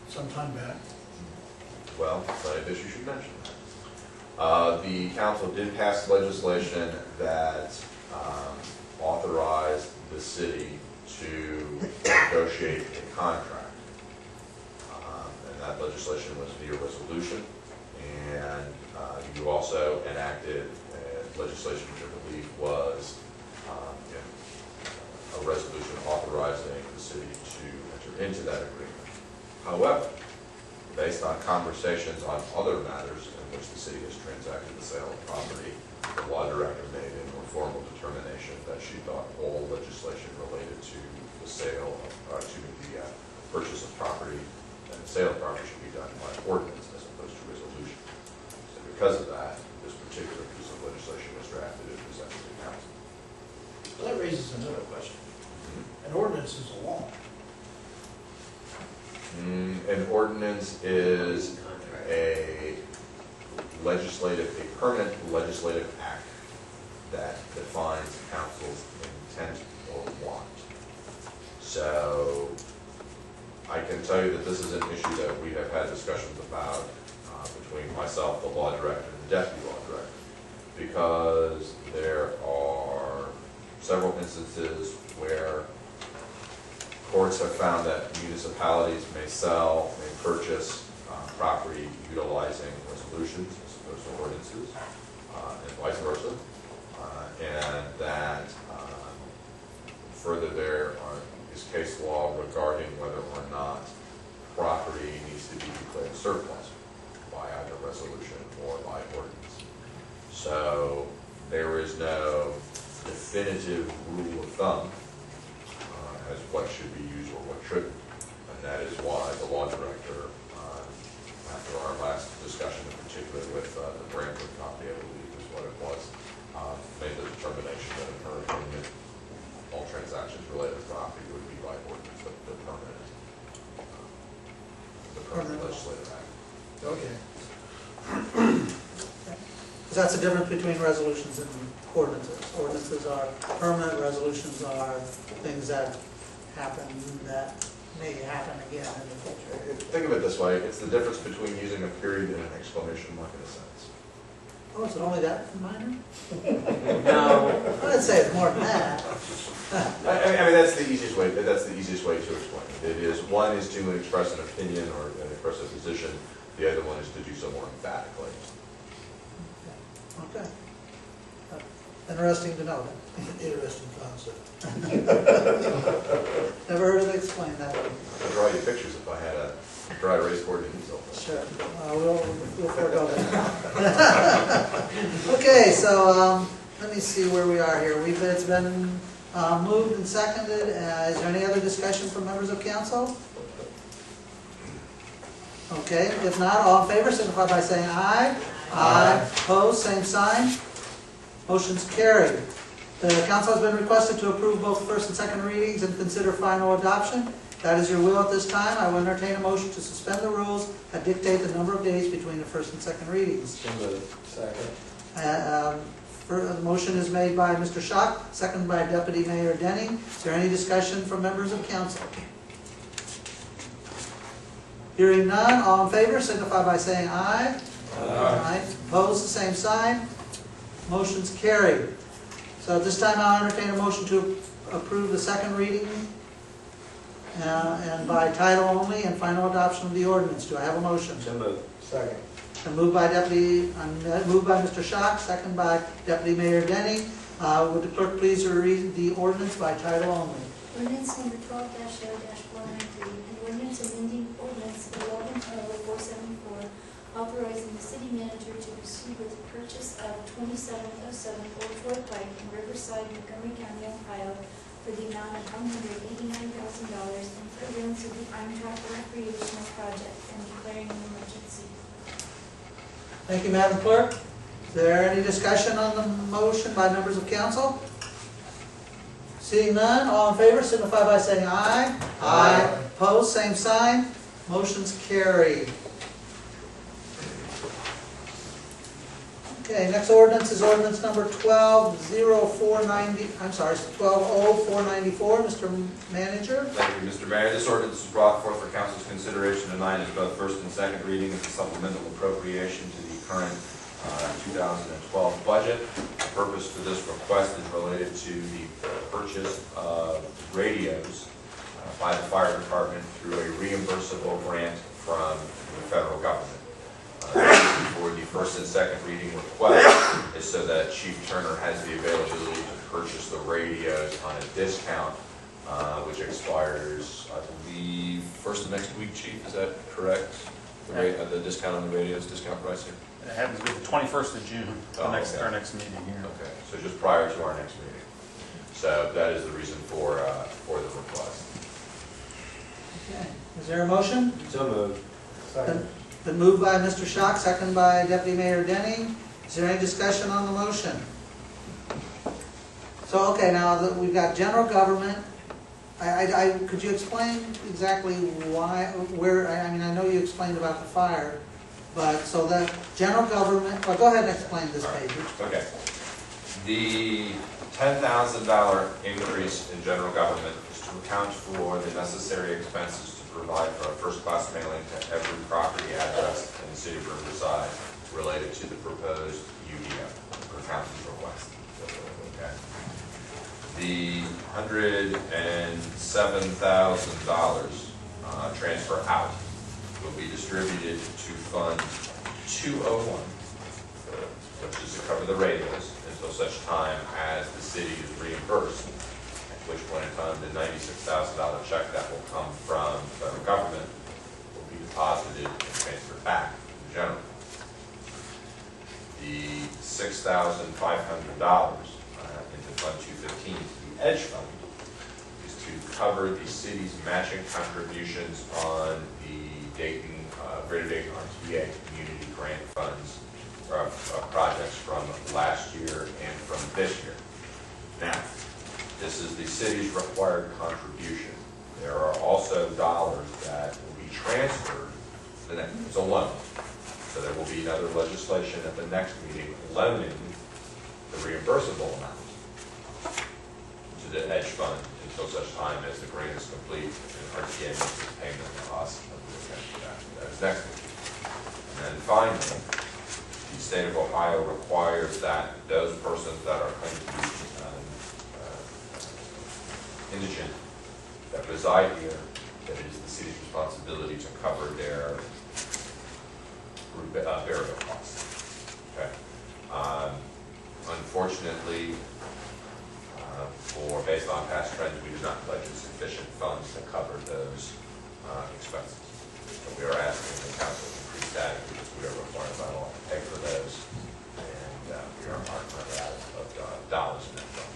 sometime back? Well, I guess you should mention that. The council did pass legislation that authorized the city to negotiate a contract. And that legislation was via resolution. And you also enacted legislation which I believe was a resolution authorizing the city to enter into that agreement. However, based on conversations on other matters in which the city has transacted the sale of property, the law director made a more formal determination that she thought all legislation related to the sale of, the purchase of property and the sale of property should be done by ordinance as opposed to resolution. So because of that, this particular piece of legislation was drafted and presented to the council. Well, that raises another question. An ordinance is a law. An ordinance is a permanent legislative act that defines council's intent or want. So I can tell you that this is an issue that we have had discussions about between myself, the law director, and the deputy law director, because there are several instances where courts have found that municipalities may sell, may purchase property utilizing resolutions as opposed to ordinances, and vice versa. And that further there is case law regarding whether or not property needs to be declared surplus by either resolution or by ordinance. there is no definitive rule of thumb as what should be used or what shouldn't. And that is why the law director, after our last discussion in particular with the Brantford property, I believe is what it was, made the determination that in her opinion, all transactions related to property would be by ordinance, the permanent legislative act. Okay. Because that's the difference between resolutions and ordinances. Ordinances are permanent, resolutions are things that happen that may happen again in the future. Think of it this way, it's the difference between using a period and an exclamation mark in a sentence. Oh, is it only that minor? No. I'd say it's more than that. I mean, that's the easiest way, to explain it. It is, one is to express an opinion or express a position, the other one is to do so more emphatically. Okay. Interesting to know that. Interesting concept. Never heard it explained that way. I'd draw you pictures if I had a dry erase board and easel. Sure. We'll forego that. Okay, so let me see where we are here. It's been moved and seconded. Is there any other discussion from members of council? Okay, if not, all in favor, signify by saying aye. Aye. Opposed, same sign. Motion's carried. The council has been requested to approve both first and second readings and consider final adoption. That is your will at this time. I will entertain a motion to suspend the rules that dictate the number of days between the first and second readings. Second. The motion is made by Mr. Schock, seconded by Deputy Mayor Denning. Is there any discussion from members of council? Hearing none, all in favor signify by saying aye. Aye. Opposed, the same sign. Motion's carried. So at this time, I'll entertain a motion to approve the second reading and by title only and final adoption of the ordinance. Do I have a motion? So moved. Second. And moved by Mr. Schock, second by Deputy Mayor Denning. Would the clerk please read the ordinance by title only? Ordinance number 12-0-493, an ordinance amending ordinance 11-0474, authorizing the city manager to proceed with the purchase of 2707 Old Troy Pike in Riverside, Montgomery County, Ohio, for the amount of $189,000 in furtherance of the Eintracht recreational project and declaring an emergency. Thank you, Madam Clerk. Is there any discussion on the motion by members of council? Seeing none, all in favor signify by saying aye. Aye. Opposed, same sign. Motion's carried. Okay, next ordinance is ordinance number 12-0490. I'm sorry, 12-0494. Mr. Manager. Thank you, Mr. Mayor. This ordinance is brought forth for council's consideration tonight as both first and second reading as a supplemental appropriation to the current 2012 budget. The purpose for this request is related to the purchase of radios by the fire department through a reimbursable grant from the federal government. For the first and second reading request is so that Chief Turner has the availability to purchase the radios on a discount, which expires, I believe, first of next week, Chief, is that correct? The discount on the radios, discount pricing? It happens to be the 21st of June, our next meeting here. Okay, so just prior to our next meeting. So that is the reason for the request. Okay. Is there a motion? So moved. Second. Been moved by Mr. Schock, second by Deputy Mayor Denning. Is there any discussion on the motion? So, okay, now that we've got general government, could you explain exactly why, where, I mean, I know you explained about the fire, but so that general government, well, go ahead and explain this page. Okay. The $10,000 increase in general government is to account for the necessary expenses to provide for a first-class mailing to every property address in the city of Riverside related to the proposed UDO, or county's request. Okay. The $107,000 transfer out will be distributed to Fund 201, which is to cover the radios until such time as the city is reimbursed, at which point in time the $96,000 check that will come from the federal government will be deposited and transferred back to the general. The $6,000 $6,500 into Fund 215 to the Edge Fund is to cover the city's matching contributions on the Greater Dayton RTA community grant funds projects from last year and from this year. Now, this is the city's required contribution. There are also dollars that will be transferred. It's a loan. So there will be another legislation at the next meeting loaning the reimbursable amount to the Edge Fund until such time as the grant is complete and RTA makes its payment to us. That is next week. And then finally, the state of Ohio requires that those persons that are claimed to be indigent that reside here, that it is the city's responsibility to cover their burial costs. Okay. Unfortunately, based on past trends, we do not budget sufficient funds to cover those expenses. So we are asking the council to increase that because we are required by law to pay for those, and we are currently out of dollars in that fund.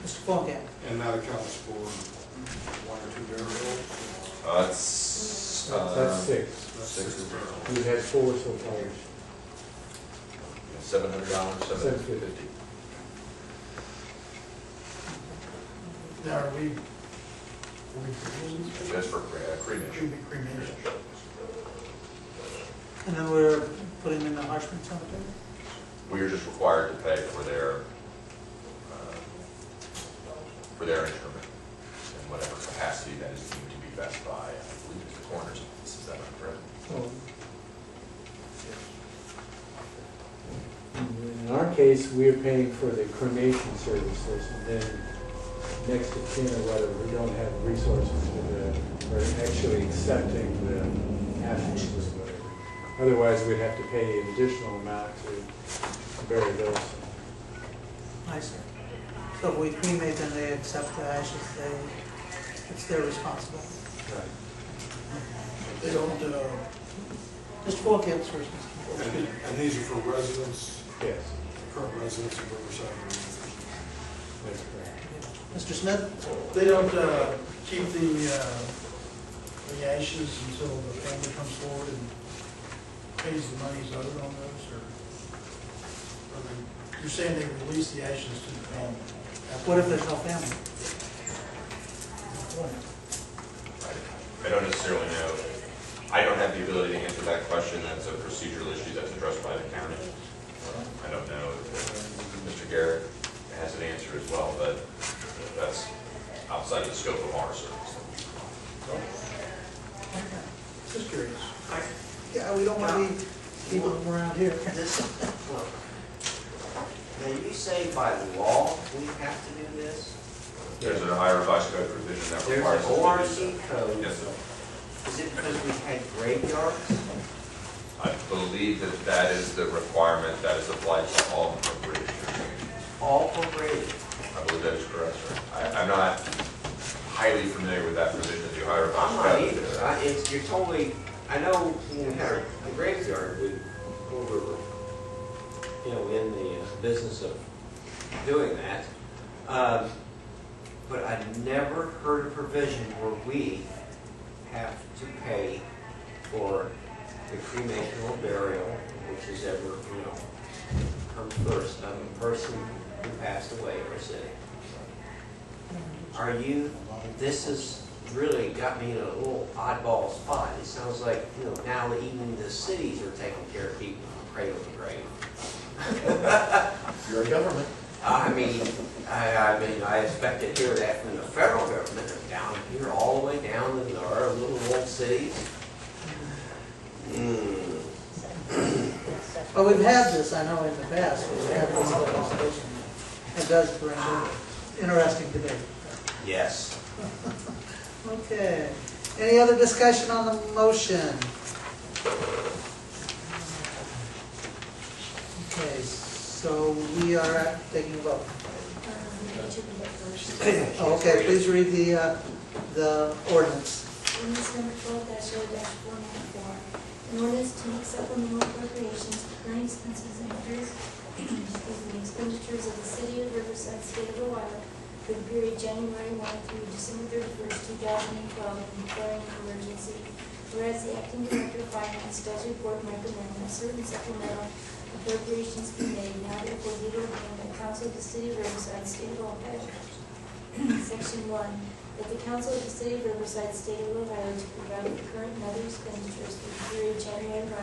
Mr. Fulham. And that accounts for 1 or 2 burials? That's 6. 6 is We had 4 so far. $700, $750. Now, are we Just for cremation. cremation? And then we're putting them in the Harshman Cemetery? We are just required to pay for their interment in whatever capacity that is deemed to be best by, I believe it's the coroner's office. Is that correct? In our case, we're paying for the cremation services, and then next of kin or whatever, we don't have resources for actually accepting the ashes or whatever. Otherwise, we'd have to pay an additional amount to bury those. I see. So if we cremate them, they accept the ashes, it's their responsibility. Right. They don't, Mr. Fulham first. And these are for residents, Yes, current residents of Riverside. that's correct. Mr. Smith? they don't keep the ashes until the family comes forward and pays the monies owed on those, or you're saying they release the ashes to the family? What if there's no family? I don't necessarily know. I don't have the ability to answer that question. That's a procedural issue that's addressed by the county. I don't know if Mr. Garrett has an answer as well, but that's outside of the scope of our service. Just curious. Yeah, we don't want to be keeping them around here. Now, you say by law we have to do this? There's an Ohio Revised Code provision that There's requires an us ORC to do so. code. Yes, sir. Is it because we had graveyards? I believe that is the requirement that is applied to all appropriations. All appropriated? I believe that is correct, sir. I'm not highly familiar with that provision of the Ohio Revised I'm Code. not either. You're totally, I know when we had the graveyard, we were, in the business of doing that. But I never heard a provision where we have to pay for the cremation or burial, which is ever, comes first, of a person who passed away or sick. This has really got me in a little oddball spot. It sounds like, now that even the cities are taking care of people from cradle to grave. You're a government. I expect to hear that from the federal government, and down here, all the way down in our little old cities. Well, we've had this, I know, in the past, we've had this legislation. It does bring an interesting debate. Yes. Okay. Any other discussion on the motion? Okay, so we are taking a vote. Okay, please read the ordinance. Ordinance number 12-0-494. An ordinance to make supplemental appropriations for current expenses and for the period January 1 through December 31st, 2012, and declaring an emergency. Whereas the acting director of finance does report and recommend that certain supplemental appropriations be made, now therefore be it ordained by council of the city of Riverside, state of Ohio. Section 1, that the council of the city of Riverside, state of Ohio, to provide for current and other expenditures for the period January 1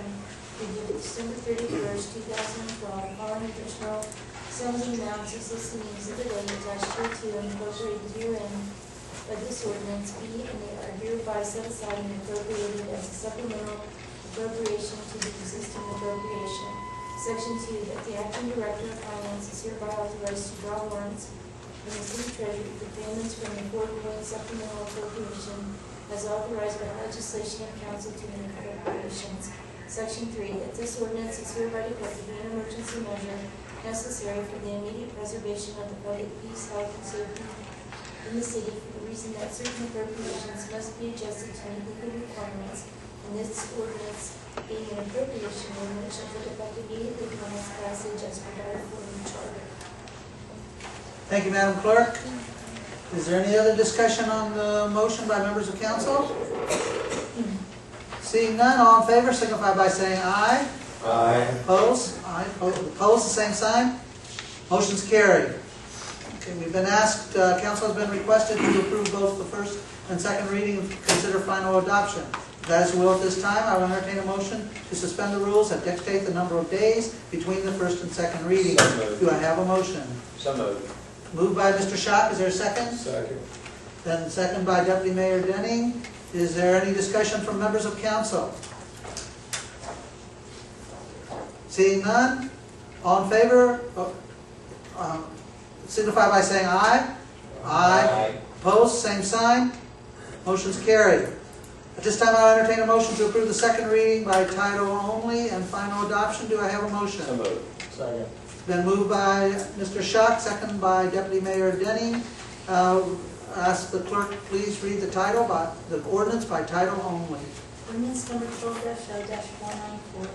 through December 31st, 2012, following additional sums and amounts existing in Exhibit A attached hereto and incorporated herein by this ordinance be and they are hereby set aside and appropriated as a supplemental appropriation to the existing appropriation. Section 2, that the acting director of finance is hereby authorized to draw warrants from the city treasury for payments from the foregoing supplemental appropriation as authorized by legislation and council to make appropriations. Section 3, that this ordinance is hereby declared to be an emergency measure necessary for the immediate preservation of the public peace, health, and safety in the city for the reason that certain appropriations must be adjusted to meet legal requirements, and this ordinance being an appropriation ordinance shall take effect immediately upon its passage as provided for in the charter. Thank you, Madam Clerk. Is there any other discussion on the motion by members of council? Seeing none, all in favor signify by saying aye. Aye. Opposed? Aye. Opposed, the same sign. Motion's carried. Okay, we've been asked, council has been requested to approve both the first and second reading and consider final adoption. If that is the will at this time, I will entertain a motion to suspend the rules that dictate the number of days between the first and second reading. So moved. Do I have a motion? So moved. Moved by Mr. Schock. Is there a second? Second. Then second by Deputy Mayor Denning. Is there any discussion from members of council? Seeing none, all in favor, signify by saying aye. Aye. Opposed, same sign. Motion's carried. At this time, I'll entertain a motion to approve the second reading by title only and final adoption. Do I have a motion? So moved. Second. Been moved by Mr. Schock, second by Deputy Mayor Denning. Ask the clerk, please read the title by the ordinance by title only. Ordinance number 12-0-194,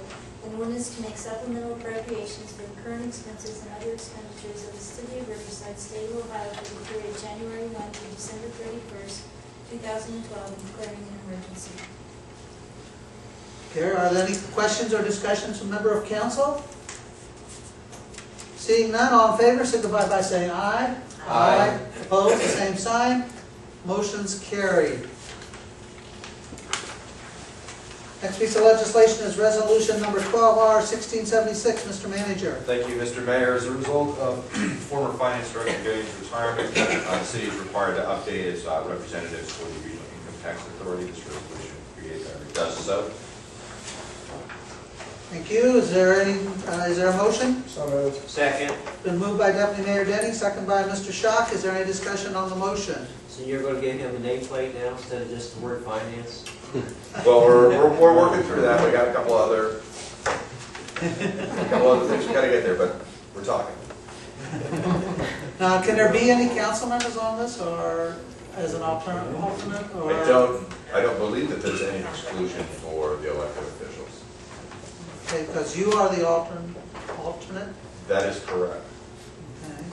an ordinance to make supplemental appropriations for the current expenses and other expenditures of the city of Riverside, state of Ohio for the period January 1 through December 31st, 2012, and declaring an emergency. Okay, are there any questions or discussions from member of council? Seeing none, all in favor signify by saying aye. Aye. Opposed, the same sign. Motion's carried. Next piece of legislation is resolution number 12R1676. Mr. Manager. Thank you, Mr. Mayor. As a result of former Finance Director Gooding's retirement, the city is required to update its representatives for the Regional Income Tax Authority. This resolution does so. Thank you. Is there a motion? So moved. Second. Been moved by Deputy Mayor Denning, second by Mr. Schock. Is there any discussion on the motion? So you're going to give him a nameplate now instead of just the word finance? Well, we're working through that. We got a couple other things we got to get there, but we're talking. Now, can there be any council members on this, or as an alternate? Or? I don't believe that there's any exclusion for the elected officials. Okay, because you are the alternate? That is correct. Okay.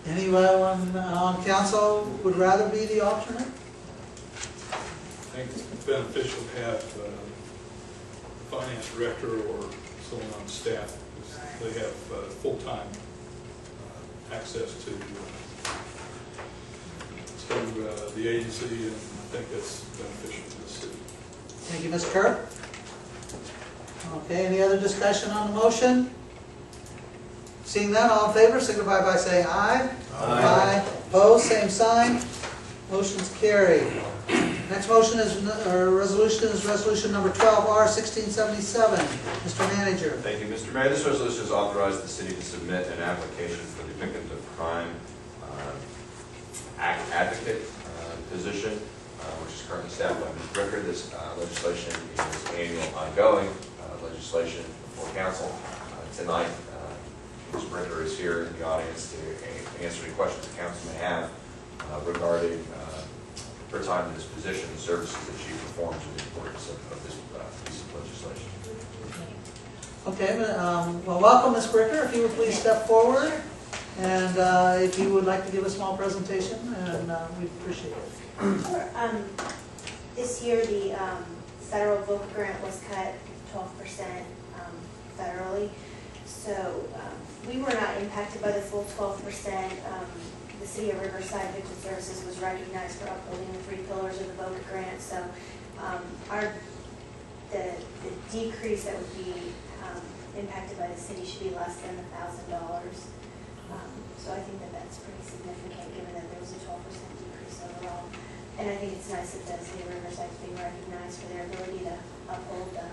Anyone on council would rather be the alternate? I think it's beneficial to have a finance director or someone on staff, because they have full-time access to the agency, and I think that's beneficial to the city. Thank you, Ms. Kerr. Okay, any other discussion on the motion? Seeing none, all in favor signify by saying aye. Aye. Opposed, same sign. Motion's carried. Next motion is, resolution number 12R1677. Mr. Manager. Thank you, Mr. Mayor. This resolution has authorized the city to submit an application for the Victims of Crime advocate position, which is currently staffed by Ms. Bricker. This legislation is annual ongoing legislation before council. Tonight, Ms. Bricker is here in the audience to answer any questions the council may have regarding her time in this position, the services that she performs, and the importance of this piece of legislation. Okay, well, welcome, Ms. Bricker. If you would please step forward. And if you would like to give a small presentation, and we'd appreciate it. Sure. This year, the federal VOCA grant was cut 12% federally. So we were not impacted by the full 12%. The City of Riverside Victim Services was recognized for upholding the 3 pillars of the VOCA grant. So the decrease that would be impacted by the city should be less than $1,000. So I think that that's pretty significant, given that there was a 12% decrease overall. And I think it's nice that the City of Riverside is being recognized for their ability to uphold the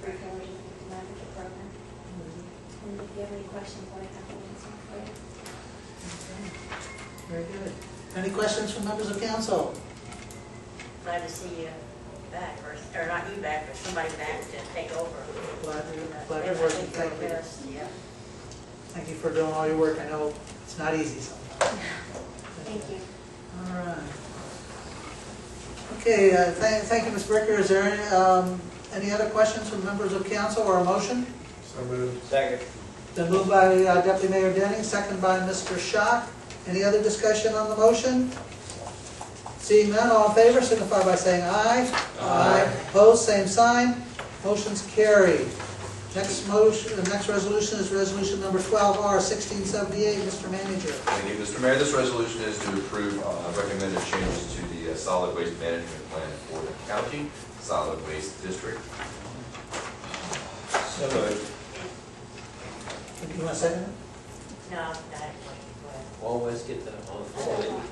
3 pillars of the Victim Advocate Program. And if you have any questions, I'll have to answer for you. Very good. Any questions from members of council? Glad to see you back, or not you back, but somebody back to take over. Glad you're Everything working. for Thank you. us, yeah. Thank you for doing all your work. I know it's not easy sometimes. Thank you. All right. Okay, thank you, Ms. Bricker. Is there any other questions from members of council or a motion? So moved. Second. Been moved by Deputy Mayor Denning, second by Mr. Schock. Any other discussion on the motion? Seeing none, all in favor signify by saying aye. Aye. Opposed, same sign. Motion's carried. Next resolution is resolution number 12R 1678. Mr. Manager. Thank you, Mr. Mayor. This resolution is to approve recommended changes to the solid waste management plan for the county solid waste district. So moved. You want to second it? No, not. Always get that on the floor.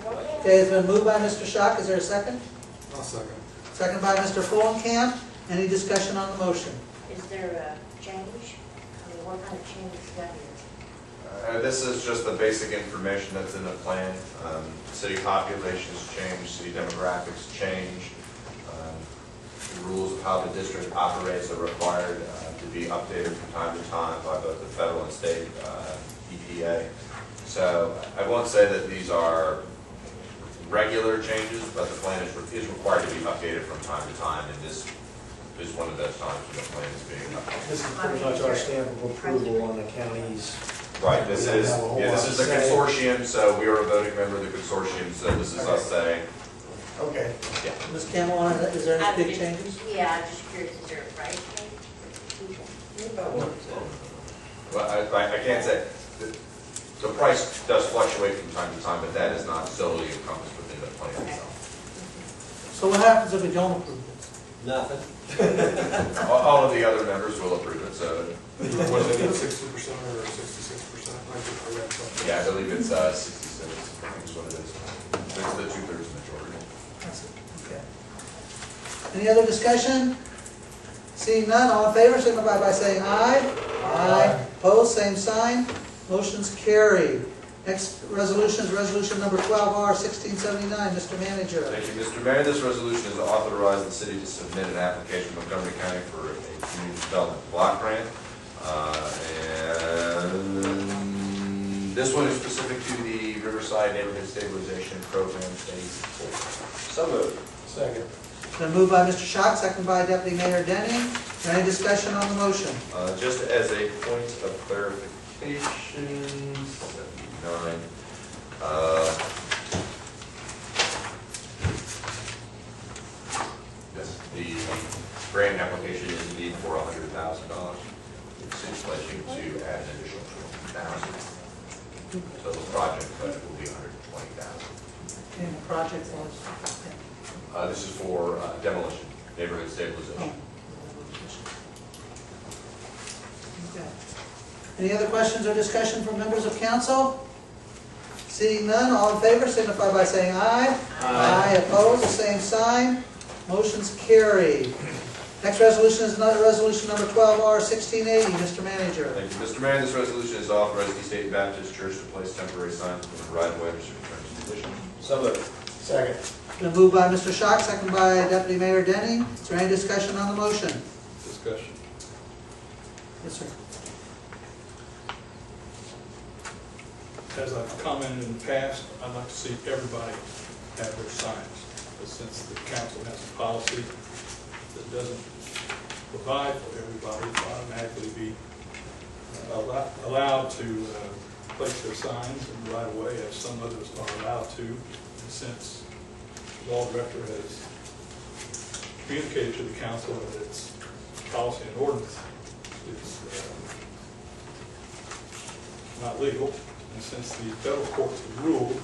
Okay, it's been moved by Mr. Schock. Is there a second? I'll second. Second by Mr. Fulenkamp. Any discussion on the motion? Is there a change? I mean, what kind of change is that here? This is just the basic information that's in the plan. City populations change, city demographics change. The rules of how the district operates are required to be updated from time to time by both the federal and state EPA. So I won't say that these are regular changes, but the plan is required to be updated from time to time, and this is one of those times when the plan is being updated. This is pretty much our stamp of approval on the county's. Right, this is the consortium, so we are a voting member of the consortium, so this is us saying. Okay. Yeah. Ms. Campbell, is there any big changes? Yeah, I'm just curious, is there a price change? Well, I can't say, the price does fluctuate from time to time, but that is not solely encompassed within the plan itself. So what happens if we don't approve this? Nothing. All of the other members will approve it, so, Was it 60% or 66%? I read something. yeah, I believe it's 66, I think is what it is. It's the 2/3 majority. That's it, okay. Any other discussion? Seeing none, all in favor, signify by saying aye. Aye. Opposed, same sign. Motion's carried. Next resolution is resolution number 12R 1679. Mr. Manager. Thank you, Mr. Mayor. This resolution is to authorize the city to submit an application to Montgomery County for a community development block grant. And this one is specific to the Riverside Neighborhood Stabilization Program phase 4. So moved. Second. Been moved by Mr. Schock, second by Deputy Mayor Denning. Is there any discussion on the motion? Just as a point of clarification, 79. The grant application is indeed for $100,000. The city's pledging to add an additional $20,000. So the project budget will be $120,000. And the project was? This is for demolition, neighborhood stabilization. Okay. Any other questions or discussion from members of council? Seeing none, all in favor signify by saying aye. Aye. Opposed, the same sign. Motion's carried. Next resolution is another resolution number 12R 1680. Mr. Manager. Thank you, Mr. Mayor. This resolution is to authorize the State Baptist Church to place temporary signs in the right-of-way to certain terms and conditions. So moved. Second. Been moved by Mr. Schock, second by Deputy Mayor Denning. Is there any discussion on the motion? Discussion. Yes, sir. As I've commented in the past, I'd like to see everybody have their signs. But since the council has a policy that doesn't provide for everybody to automatically be allowed to place their signs in the right of way, as some others are allowed to. And since the law director has communicated to the council that its policy and ordinance is not legal, and since the federal courts have ruled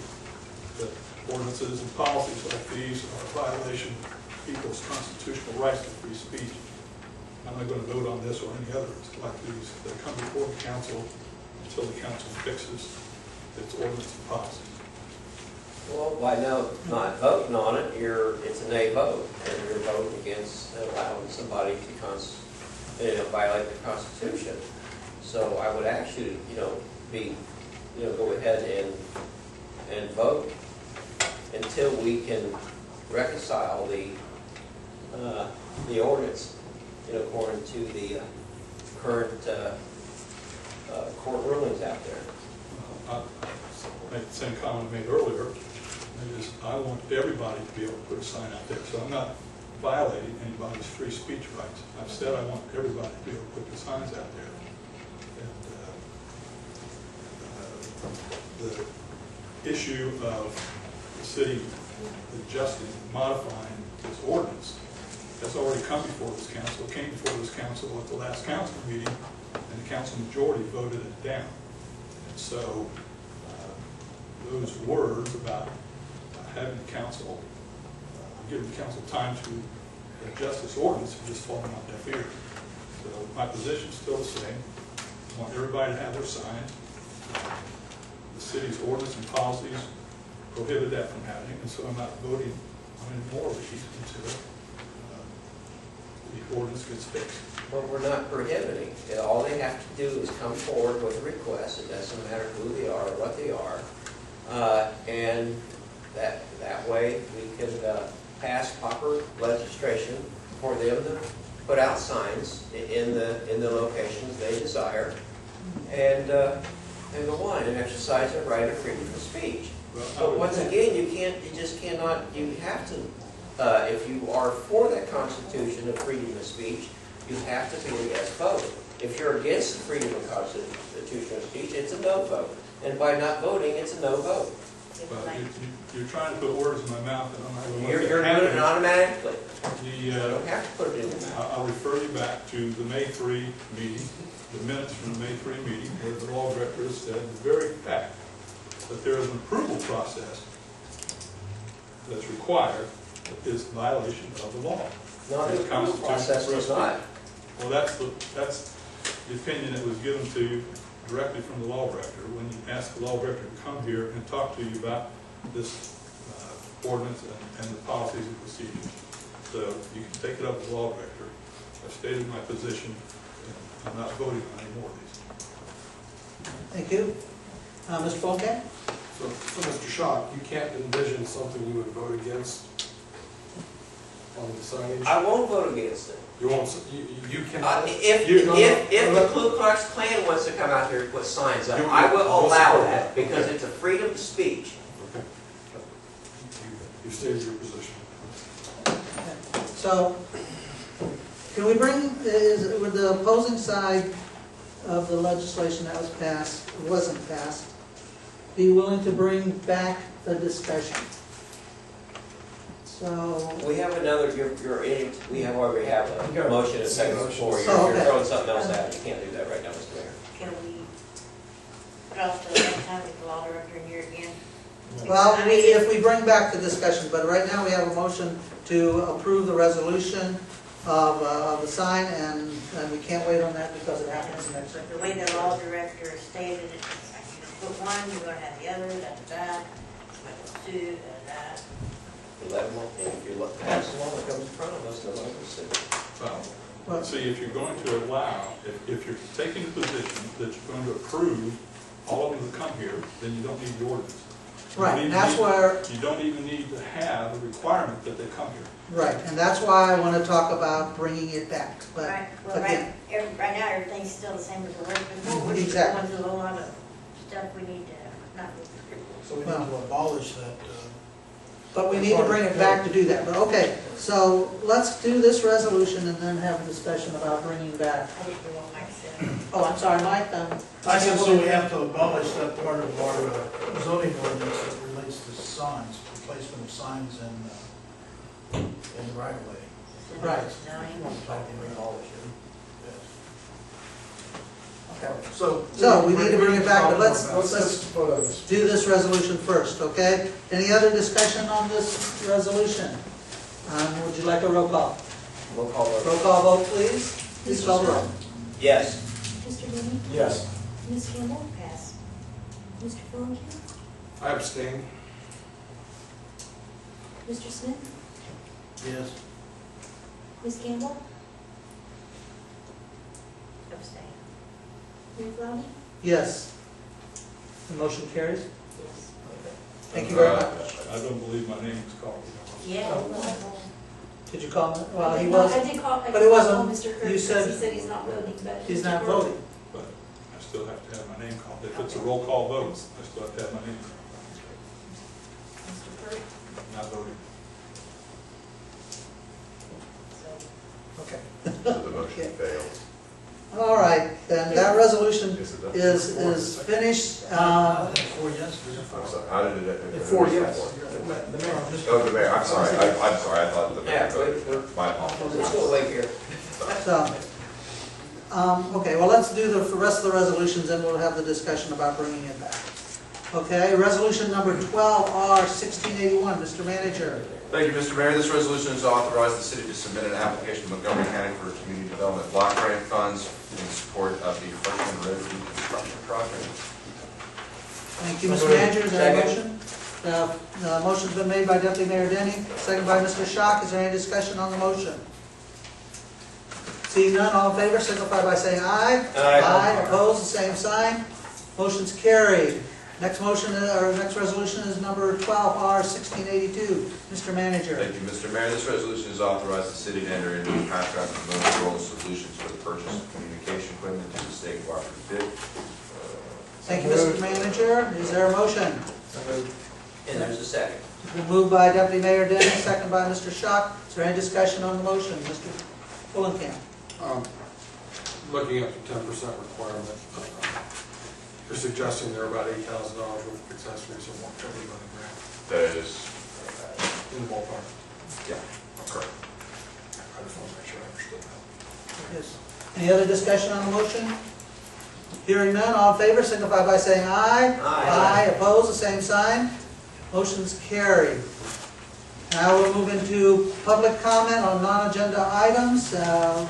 that ordinances and policies like these are a violation of people's constitutional rights to free speech, I'm not going to vote on this or any others like these that come before the council until the council fixes its ordinance and policies. Well, by not voting on it, it's a nay vote, and you're voting against allowing somebody to violate the Constitution. So I would actually, go ahead and vote until we can reconcile the ordinance, according to the current court rulings out there. I'll make the same comment I made earlier. I want everybody to be able to put a sign out there, so I'm not violating anybody's free speech rights. I've said I want everybody to be able to put the signs out there. And the issue of the city adjusting, modifying this ordinance has already come before this council. It came before this council at the last council meeting, and the council majority voted it down. And so those words about having the council, giving the council time to adjust this ordinance have just fallen on deaf ears. So my position is still the same. I want everybody to have their sign. The city's ordinance and policies prohibit that from happening, and so I'm not voting on any more of these until the ordinance gets fixed. Well, we're not prohibiting. All they have to do is come forward with a request. It doesn't matter who they are or what they are. And that way we can pass proper legislation for them to put out signs in the locations they desire, and go on and exercise their right of freedom of speech. But once again, you just cannot. You have to, if you are for that Constitution of freedom of speech, you have to be a yes vote. If you're against the freedom of Constitution of speech, it's a no vote. And by not voting, it's a no vote. Well, you're trying to put words in my mouth, and I'm not going to. You're doing it automatically. You don't have to put it in your mouth. I'll refer you back to the May 3 meeting, the minutes from the May 3 meeting, where the law director said the very fact that there is an approval process that's required is a violation of the law. No, the approval process was not. Well, that's the opinion that was given to you directly from the law director when you asked the law director to come here and talk to you about this ordinance and the policies and procedures. So you can take it up with the law director. I've stated my position, and I'm not voting on any more of these. Thank you. Mr. Folke? So Mr. Schock, you can't envision something you would vote against on the signage? I won't vote against it. You won't, you cannot? If the Ku Klux Klan wants to come out here and put signs up, I will allow that, because it's a freedom of speech. Okay. You stated your position. So, can we bring, with the opposing side of the legislation that was passed, wasn't passed, be willing to bring back the discussion? So we have another. We already have a motion and second before. You're throwing something else out. You can't do that right now, Mr. Mayor. Can we put off the next time with the law director in here again? Well, if we bring back the discussion, but right now we have a motion to approve the resolution of the sign, and we can't wait on that because it happens next week. The way the law director stated it, it's like you put one, you're going to have the other, two, If you look past the law that comes in front of us, they'll understand. Well, see, if you're going to allow, if you're taking the position that you're going to approve all of them to come here, then you don't need the ordinance. Right, and that's where... You don't even need to have a requirement that they come here. Right, and that's why I want to talk about bringing it back. But right. Well, right now, everything's still the same as it was before. We're just going through a whole lot of stuff we need to not go through. So we need to abolish that. But we need to bring it back to do that. But okay, so let's do this resolution and then have a discussion about bringing back. I didn't want Mike to say. Oh, I'm sorry, Mike, I said, so we have to abolish that part of our zoning ordinance that relates to signs, replacement of signs in the right of way. Right. Okay. So we need to bring it back, but let's vote on this. do this resolution first, okay? Any other discussion on this resolution? Would you like a roll call? Roll call vote. Roll call vote, please. Please call the roll. Yes. Mr. Denny? Yes. Ms. Campbell? Pass. Mr. Fulenkamp? I abstain. Mr. Smith? Yes. Ms. Campbell? Abstain. Mayor Flaherty? Yes. The motion carries. Yes. Thank you very much. I don't believe my name was called. Yeah. Did you call him? Well, he I was, did call, but it wasn't- call Mr. Kirk, you said- he said he's not voting, but. he's Mr. not Kirk- voting. But I still have to have my name called. If it's a roll call vote, I still have to have my name called. Mr. Kirk? Not voting. Okay. So the motion fails. All right, then that resolution Yes, it does. is finished. 4 yes, there's a I'm 4. sorry, how did it? 4 yes. The mayor. Oh, the mayor, I'm sorry, I'm sorry, I thought the mayor voted. My apologies. We're still awake here. So, okay, well, let's do the rest of the resolutions and we'll have the discussion about bringing it back. Okay, resolution number 12R1681, Mr. Manager. Thank you, Mr. Mayor. This resolution has authorized the city to submit an application to Montgomery County for community development block grant funds in support of the freshman road reconstruction project. Thank you, Mr. Manager. Is there a motion? The motion's been made by Deputy Mayor Denny, second by Mr. Schock. Is there any discussion on the motion? Seeing none, all in favor, signify by saying aye. Aye. Opposed, the same sign. Motion's carried. Next motion, or next resolution is number 12R1682. Mr. Manager. Thank you, Mr. Mayor. This resolution has authorized the city to enter into a contract with Motorola Solutions for the purchase of communication equipment to the state cooperative bid. Thank you, Mr. Manager. Is there a motion? And there's a second. Been moved by Deputy Mayor Denny, second by Mr. Schock. Is there any discussion on the motion? Mr. Fulenkamp. Looking at the 10% requirement, you're suggesting there are about $8,000 worth of accessories and what covered by the grant That is, in the ballpark. yeah, correct. I just want to make sure I understood that. Yes. Any other discussion on the motion? Hearing none, all in favor, signify by saying aye. Aye. Opposed, the same sign. Motion's carried. Now we'll move into public comment on non-agenda items.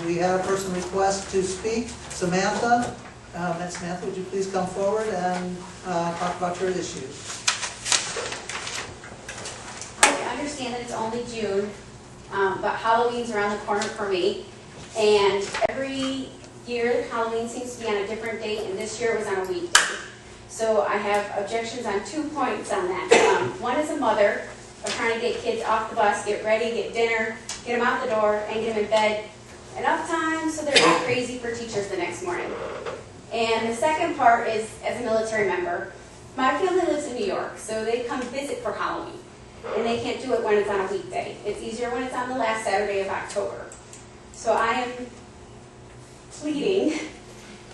We had a person request to speak. Samantha. Ms. Samantha, would you please come forward and talk about your issue? I understand that it's only June, but Halloween's around the corner for me. And every year, Halloween seems to be on a different date, and this year it was on a weekday. So I have objections on 2 points on that. One is a mother of trying to get kids off the bus, get ready, get dinner, get them out the door, and get them in bed enough time so they're not crazy for teachers the next morning. And the second part is, as a military member, my family lives in New York, so they come visit for Halloween. And they can't do it when it's on a weekday. It's easier when it's on the last Saturday of October. So I am pleading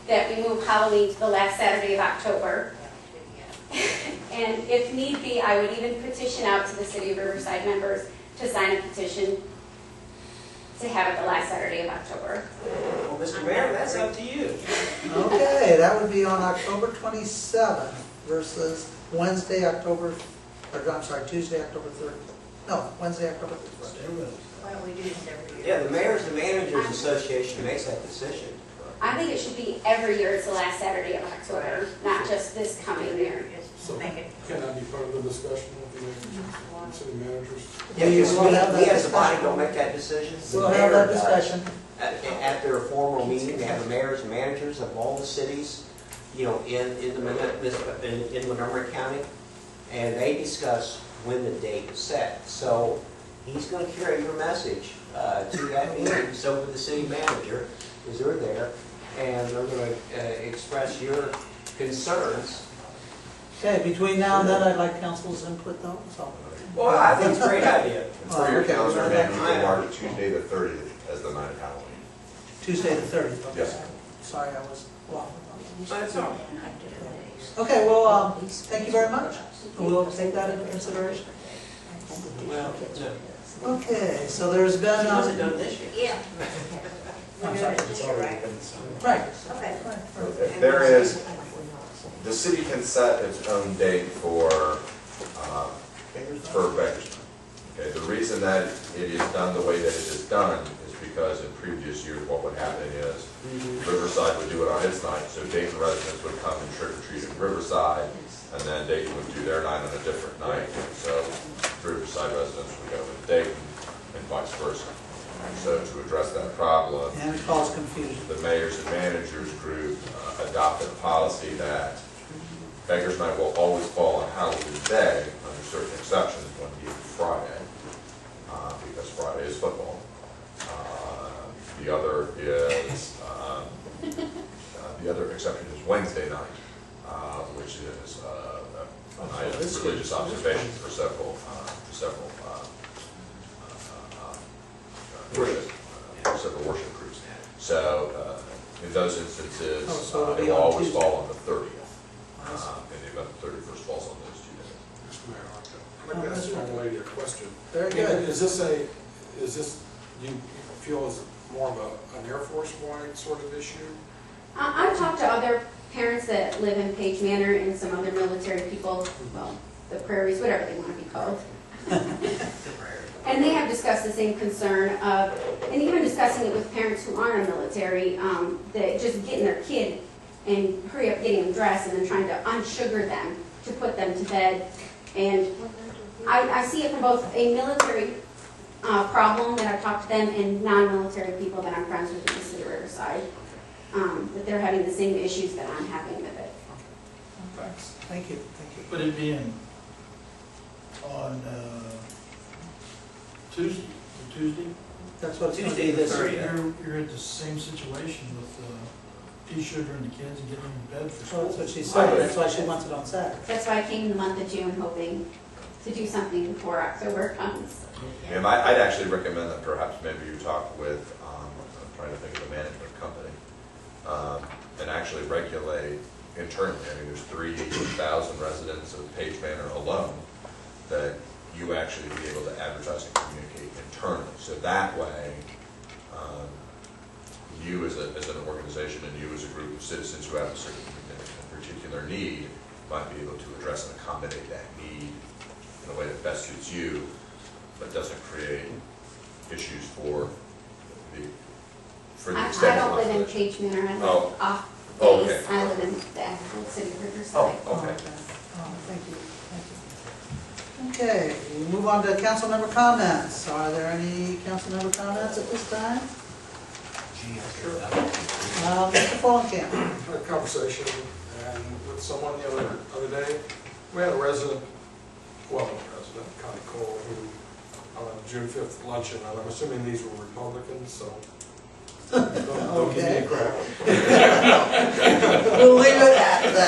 that we move Halloween to the last Saturday of October. And if need be, I would even petition out to the City of Riverside members to sign a petition to have it the last Saturday of October. Well, Mr. Mayor, that's up to you. Okay, that would be on October 27th versus Wednesday, Tuesday, October 3rd. No, Wednesday, October 3rd. Why don't we do this every year? Yeah, the Mayors and Managers Association makes that decision. I think it should be every year it's the last Saturday of October, not just this coming year. So Make it. can that be part of the discussion with the city managers? Yeah, because we as a body don't make that decision. The We'll have that mayor does. discussion. At their formal meeting, they have the mayors and managers of all the cities, you know, in Montgomery County, and they discuss when the date is set. So he's going to carry your message to that meeting, so will the city manager, because they're there, and they're going to express your concerns. Okay, between now and then, I'd like council's input though, so. Well, I think it's a great idea. And for your Okay. calendar, maybe we can mark Tuesday the 30th as the night of Halloween. Tuesday the 30th. Okay. Yes. Sorry, I was That's all. Okay, well, thank you very much. We'll take that into consideration. Well, Okay, so there's been, she wasn't done this year. Yeah. I'm sorry. This year, right? Right. Okay. There is, the city can set its own date for Beggar's. Okay, the reason that it is done the way that it is done is because in previous years, what would happen is Riverside would do it on its night, so Dayton residents would come and trick or treat in Riverside, and then Dayton would do their night on a different night, so Riverside residents would go to Dayton and vice versa. So to address that problem, And it causes confusion. the mayors and managers group adopted a policy that Beggar's Night will always fall on Halloween Day, under certain exceptions, one being Friday, because Friday is football. The other is, the other exception is Wednesday night, which is a night of religious observation for several worship groups. So in those instances, it will always fall on the 30th. In the event the 31st falls on those 2 days. Mr. Mayor, I'd like to ask the young lady a question. Very good. Is this, do you feel is more of an Air Force-wide sort of issue? I've talked to other parents that live in Page Manor and some other military people, well, the prairies, whatever they want to be called. And they have discussed the same concern of, and even discussing it with parents who aren't a military, that just getting their kid and hurry up getting them dressed and then trying to unsugar them to put them to bed. And I see it from both a military problem that I've talked to them and non-military people that I'm friends with in the city of Riverside, that they're having the same issues that I'm having with it. Thanks. Thank you. Thank you. But it being on Tuesday? That's what it's going to Tuesday be the this year. 30th. You're at the same situation with pea sugar and the kids and getting them in bed for So school. that's what she said. That's why she wants it on Saturday. That's why I came in the month of June hoping to do something before October comes. And I'd actually recommend that perhaps maybe you talk with, I'm trying to think of a management company, and actually regulate internally. I mean, there's 3,000 residents of Page Manor alone that you actually be able to advertise and communicate internally. So that way, you as an organization and you as a group of citizens who have a certain particular need might be able to address and accommodate that need in a way that best suits you, but doesn't create issues for the I don't live in Page Manor, I live off base. I live in the actual city of Riverside. Okay. Thank you. Thank you. Okay, we move on to council member comments. Are there any council member comments at this time? Mr. Fulenkamp. I had a conversation and with someone the other day. We had a resident, Connie Cole, who on a June 5th luncheon, and I'm assuming these were Republicans, so don't give me a crap. We'll leave it at that.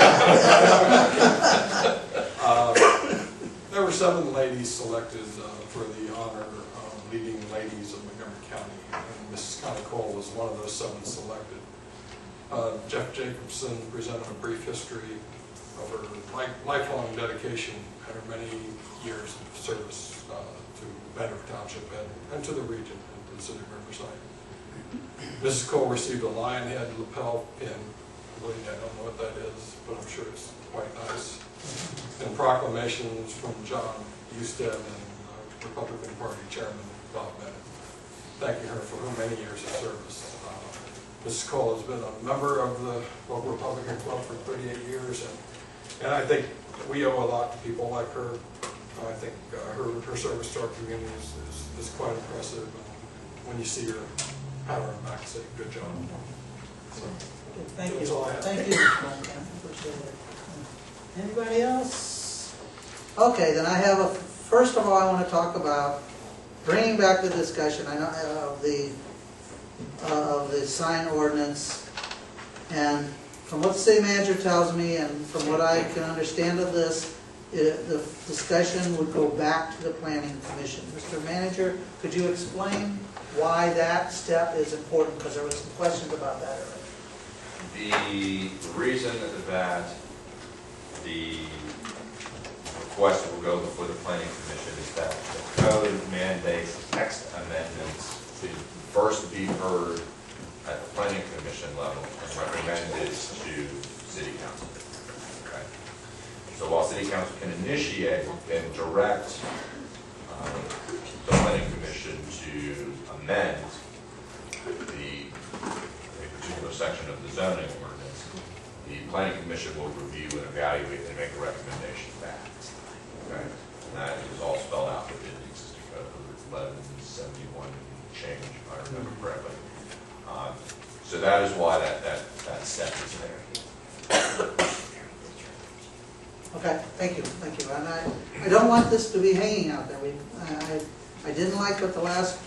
There were 7 ladies selected for the honor of leading ladies of Montgomery County, and Mrs. Connie Cole was one of those 7 selected. Jeff Jacobson presented a brief history of her lifelong dedication and her many years of service to Banner Township and to the region and the city of Riverside. Mrs. Cole received a lion head lapel pin. Believe me, I don't know what that is, but I'm sure it's quite nice. And proclamations from John Husted and Republican Party Chairman Bob Bennett, thanking her for her many years of service. Mrs. Cole has been a member of the local Republican Club for 38 years, and I think we owe a lot to people like her. I think her service to our community is quite impressive. And when you see her, pat her on the back and say, good job. So, Thank you. that's all I have. Thank you, Mr. Fulenkamp. Appreciate it. Anybody else? Okay, then I have first of all, I want to talk about bringing back the discussion of the sign ordinance. And from what the city manager tells me and from what I can understand of this, the discussion would go back to the planning commission. Mr. Manager, could you explain why that step is important? Because there were some questions about that earlier. The reason that the request will go before the planning commission is that the code mandates text amendments to first be heard at the planning commission level and recommended to city council. Okay? So while city council can initiate and direct the planning commission to amend the particular section of the zoning ordinance, the planning commission will review and evaluate and make a recommendation back. Okay? And that is all spelled out within the existing code, 1171 change, if I remember correctly. So that is why that step is there. Okay, thank you. And I don't want this to be hanging out there. I didn't like what the last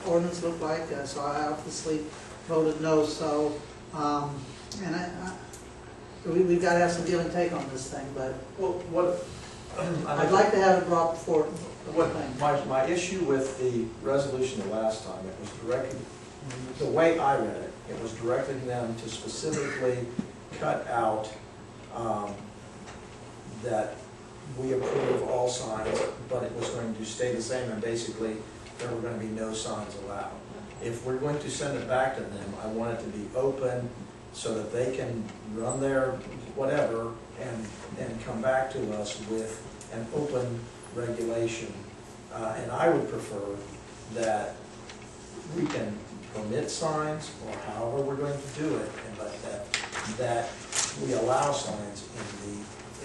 ordinance looked like, so I obviously voted no. So, we've got to have some give and take on this thing, but I'd like to have it brought before the thing. My issue with the resolution the last time, it was directed, the way I read it, it was directing them to specifically cut out that we approve all signs, but it was going to stay the same, and basically there were going to be no signs allowed. If we're going to send it back to them, I want it to be open so that they can run their whatever and come back to us with an open regulation. And I would prefer that we can permit signs, or however we're going to do it, but that we allow signs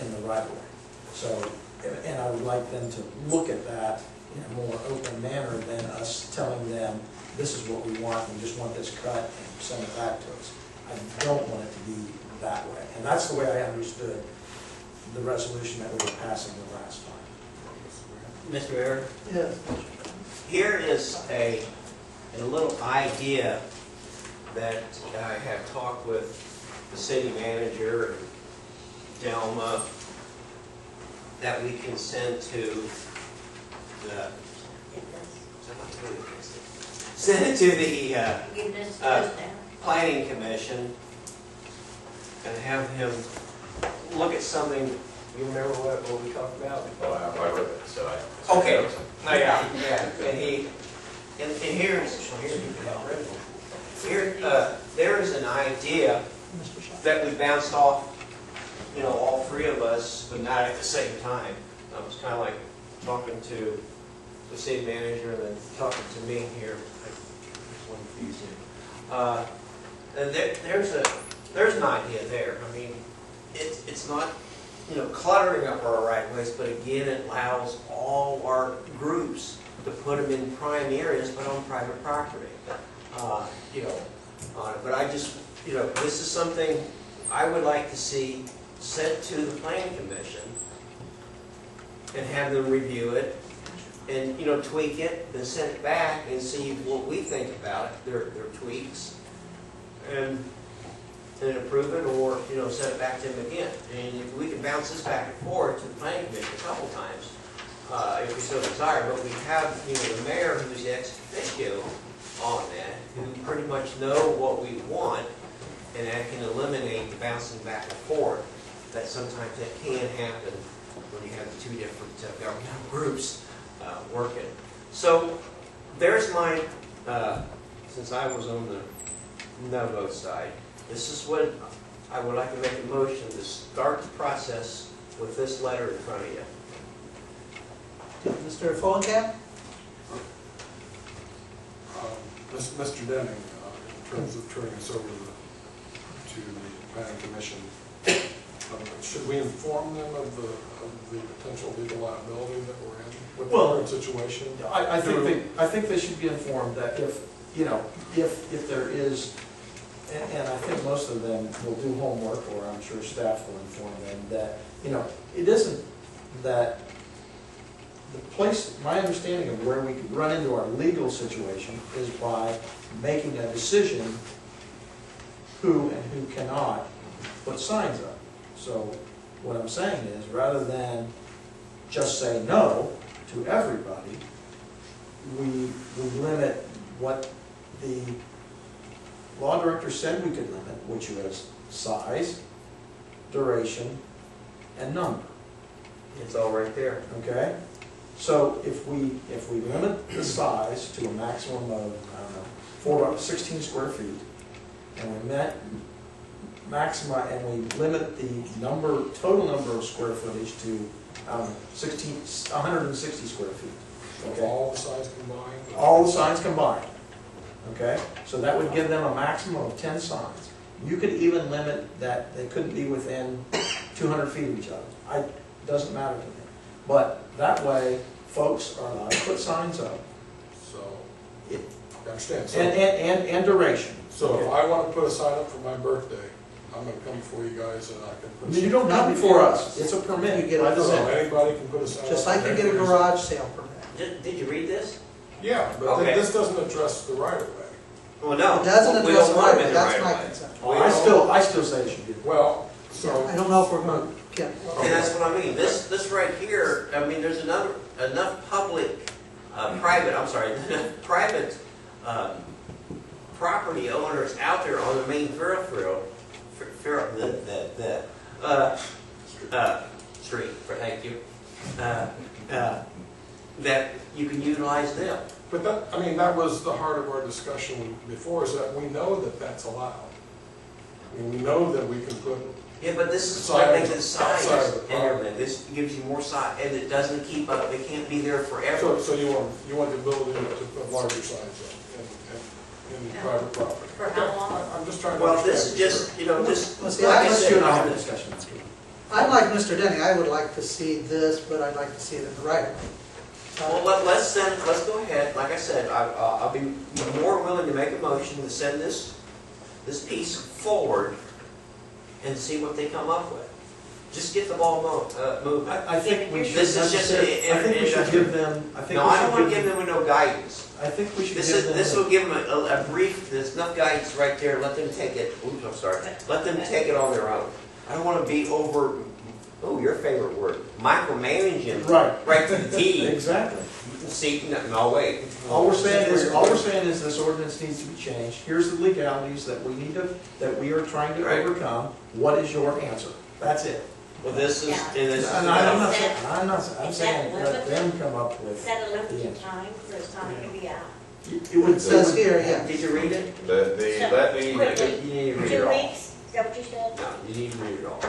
in the right of way. So, and I would like them to look at that in a more open manner than us telling them, this is what we want, we just want this cut and send it back to us. I don't want it to be that way. And that's the way I understood the resolution that we were passing the last time. Mr. Mayor? Yes. Here is a little idea that I have talked with the city manager and Delma that we can send to the planning commission and have him look at something. You remember what we talked about? Oh, I wrote it, so I... Okay. Yeah. And there is an idea that we bounced off, all three of us, but not at the same time. I was kind of like talking to the city manager and then talking to me here. And there's an idea there. I mean, it's not cluttering up our right of ways, but again, it allows all our groups to put them in prime areas, but on private property. But I just, this is something I would like to see sent to the planning commission and have them review it and, tweak it, then send it back and see what we think about it, their tweaks, and approve it, or, send it back to them again. And if we can bounce this back and forth to the planning commission a couple times, if we so desire, but we have, the mayor who's the ex officio on that, who pretty much know what we want, and that can eliminate the bouncing back and forth that sometimes that can happen when you have two different governmental groups working. So there's my, since I was on the no vote side, this is what I would like to make a motion to start the process with this letter in front of you. Mr. Follenkamp? Mr. Denning, in terms of turning this over to the planning commission, should we inform them of the potential legal liability that we're in with the current situation? I think they should be informed that if there is, and I think most of them will do homework, or I'm sure staff will inform them that it isn't that the place. My understanding of where we could run into our legal situation is by making a decision who and who cannot put signs up. So what I'm saying is, rather than just say no to everybody, we limit what the law director said we could limit, which was size, duration, and number. It's all right there. Okay? So if we limit the size to a maximum of, I don't know, 16 square feet, and we maximize, and we limit the total number of square footage to, I don't know, 160 square feet. Okay? All the signs combined? All the signs combined. Okay? So that would give them a maximum of 10 signs. You could even limit that they couldn't be within 200 feet of each other. Doesn't matter to me. But that way, folks are allowed to put signs up. So, It- I understand. So, And duration. so if I want to put a sign up for my birthday, I'm going to come before you guys and I can put. You don't come before us. It's a permit. You get by a the So city. anybody can put a sign up. Just like you get a garage sale permit. Did you read this? Yeah, but Okay. this doesn't address the right of way. Well, no. It doesn't we address don't the want right, them in that's the my right of way. concern. I still say it should be. Well, so. I don't know if we're gonna, Kim. And that's what I mean, this right here, I mean, there's enough public, private, property owners out there on the main street, thank you, that you can utilize them. But that, I mean, that was the heart of our discussion before, is that we know that that's allowed. I mean, we know that we can put. Yeah, but this is Signs like making outside of size, the and property. this gives you more size, and it doesn't keep up, it can't be there forever. So you want the ability to put larger signs up in private property? For how long? I'm just trying to Well, understand. this is just, just, Well, see, like I Let's said, you and I have a discussion. I'm like Mr. Denny, I would like to see this, but I'd like to see it in the right of way. well, let's go ahead, like I said, I'll be more willing to make a motion to send this piece forward and see what they come up with. Just get the ball moving. I think we should. This is just I think we should give them. No, I don't want to give them no guidance. I think we should This give them. will give them a brief, there's enough guidance right there, let them take it, oops, I'm sorry, let them take it on their own. I don't want to be over, your favorite word, micromanaging. Right. To the T. Exactly. See, no, wait. All we're saying is this ordinance needs to be changed. Here's the legalities that we are trying to Right. overcome. What is your answer? That's it. Well, this is, Yeah. and this is. And I'm Is saying that let them come up Is with. that a limited time for a sign to be out? It would It says here, yeah. Did you read it? Let me, Quickly. You need to read it 2 all. weeks? Is that what you said? No, you need to read it all.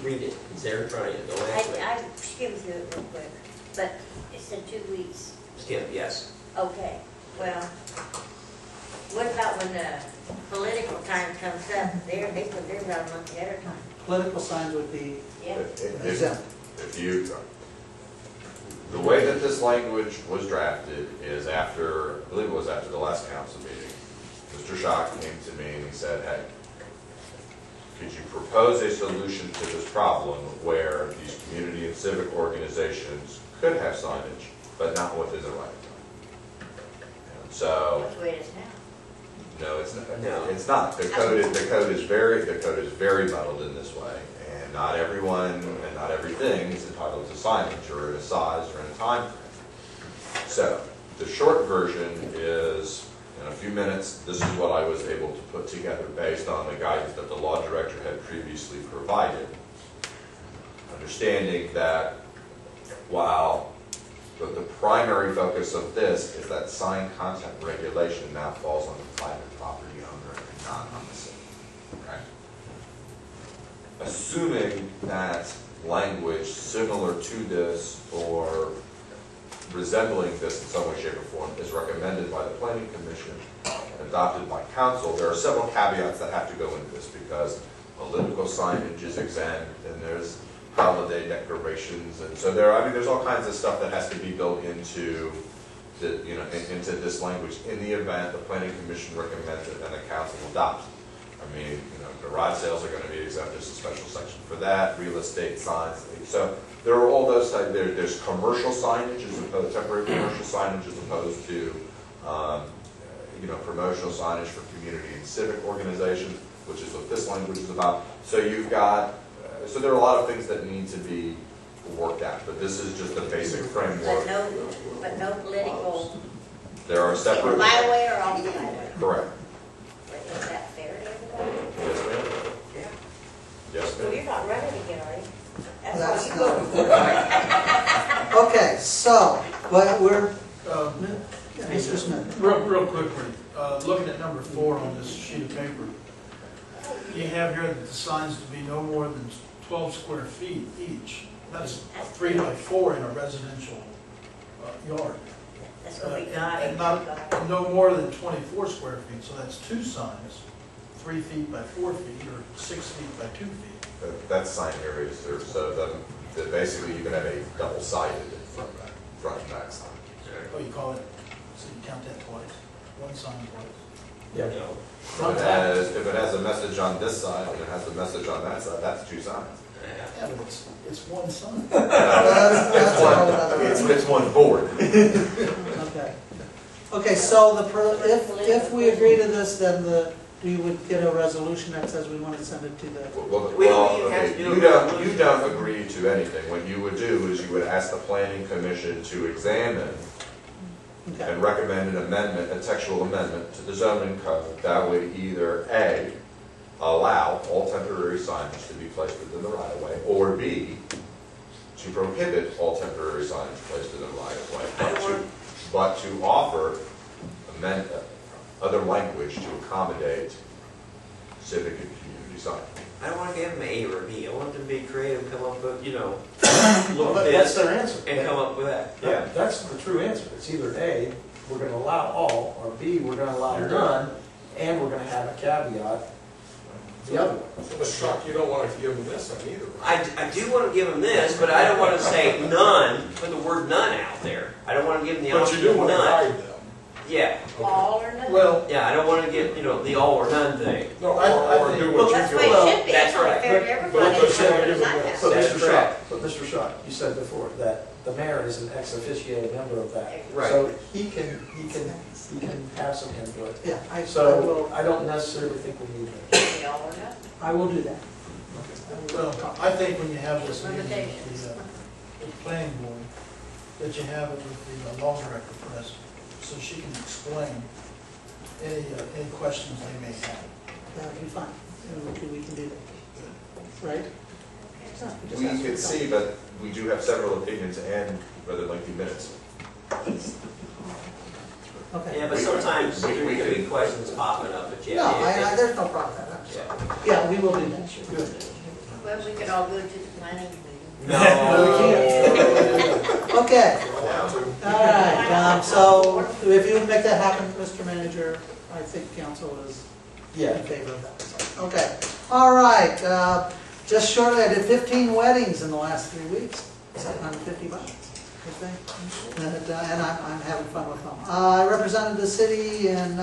Read it, it's there in front of you, don't ask me. I skimmed through it real quick, but it said 2 weeks. Skip, yes. Okay, well, what about when the political time comes up? They put theirs out a month ahead of time. Political signs would be Yeah. exempt. if you, the way that this language was drafted is after, I believe it was after the last council meeting. Mr. Schock came to me and he said, hey, could you propose a solution to this problem where these community and civic organizations could have signage, but not within the right of way? And so, That's the way it is now. no, it's not. No. It's not. The code is very muddled in this way, and not everyone and not everything is entitled to signage or in a size or in a time frame. So the short version is, in a few minutes, this is what I was able to put together based on the guidance that the law director had previously provided. Understanding that while the primary focus of this is that sign content regulation now falls on the private property owner and not on the city. Okay? Assuming that language similar to this or resembling this in some way, shape, or form is recommended by the Planning Commission and adopted by council, there are several caveats that have to go into this because political signage is exempt and there's holiday decorations, and so there's all kinds of stuff that has to be built into the, into this language in the event the Planning Commission recommends it and the council adopts it. I mean, garage sales are going to be exempt. There's a special section for that. Real estate signs. So there are all those types. There's commercial signage as opposed temporary commercial signage as opposed to promotional signage for community and civic organizations, which is what this language is about. So you've got. So there are a lot of things that need to be worked out, but this is just a basic framework. But no political. There are separate. My way or off the highway? Correct. Is that fair to everybody? Yes, ma'am. Yes, Well, ma'am. you're not ready to get, are you? That's That's not- what you voted for. Okay, so, but we're, Um, Mr. Smith. Real quickly, looking at number 4 on this sheet of paper, you have here that the signs to be no more than 12 square feet each. That's 3 by 4 in a residential yard. That's what we got. And not, no more than 24 square feet, so that's 2 signs, 3 feet by 4 feet, or 6 feet by 2 feet. That's sign areas, so basically you can have a double-sided front and back sign. Oh, you call it, so you count that twice, 1 sign twice. Yeah. If it has a message on this side and it has a message on that side, that's 2 signs. Yeah, but it's 1 sign. That's a whole other- It's one board. Okay. Okay, so if we agree to this, then we would get a resolution that says we want to send it to the, Well, okay, you don't agree to anything. What you would do is you would ask the planning commission to examine okay. and recommend an amendment, a textual amendment to the zoning code that would either A, allow all temporary signage to be placed within the right of way, or B, to prohibit all temporary signage placed within the right of way, but to offer other language to accommodate civic and community signage. I don't want to give them an A or a B. I want them to be creative, come up with, Well, look at that's this their answer. and come up with that. Yeah, that's the true answer. It's either A, we're gonna allow all, or B, we're gonna allow none, and we're gonna have a caveat, the other one. So Mr. Shock, you don't want to give them this one either. I do want to give them this, but I don't want to say none, put the word none out there. I don't want to give them the But you option do of want to none. guide them. Yeah, All or nothing. Well, yeah, I don't want to get, the all or none thing. No, I or think- do Well, what that's you the do. way it should be. That's It's only right. fair to But everybody. just say Everybody give them does this. but That's Mr. correct. Schott, Mr. Schott, you said before that the mayor is an ex officio member of that. Right. So he can have some input. Yeah, I So will, I don't necessarily think we need that. Should be all or nothing. I will do that. Well, I think when you have this meeting Limitations. with the planning board, that you have it with the law director present, so she can explain any questions they may have. That would be fine. And we can do that. Right? Just We ask could for see, but we do have several opinions and rather lengthy minutes. Okay. Yeah, but sometimes there could be questions popping up, but No, yeah. there's no problem with that. I'm sorry. Yeah, we will do that. Good. Well, we could all go to the planning meeting. No. Okay, Down to- all right, so if you would make that happen, Mr. Manager, I think council is in favor of that. So, okay, all right, just shortly, I did 15 weddings in the last 3 weeks, $750, I think, and I'm having fun with them. I represented the city in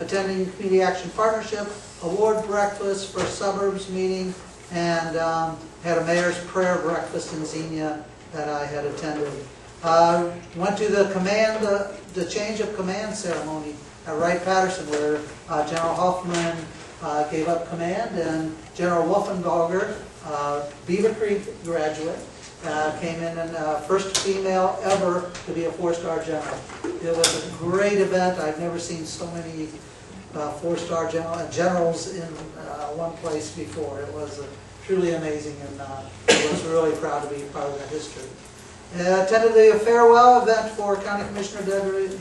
attending Community Action Partnership Award Breakfast for Suburbs meeting, and had a mayor's prayer breakfast in Xenia that I had attended. Went to the change of command ceremony at Wright-Patterson, where General Hoffman gave up command, and General Wolfenbarger, Beaver Creek graduate, came in and first female ever to be a 4-star general. It was a great event. I've never seen so many 4-star generals in one place before. It was truly amazing, and I was really proud to be part of that history. Attended the farewell event for County Commissioner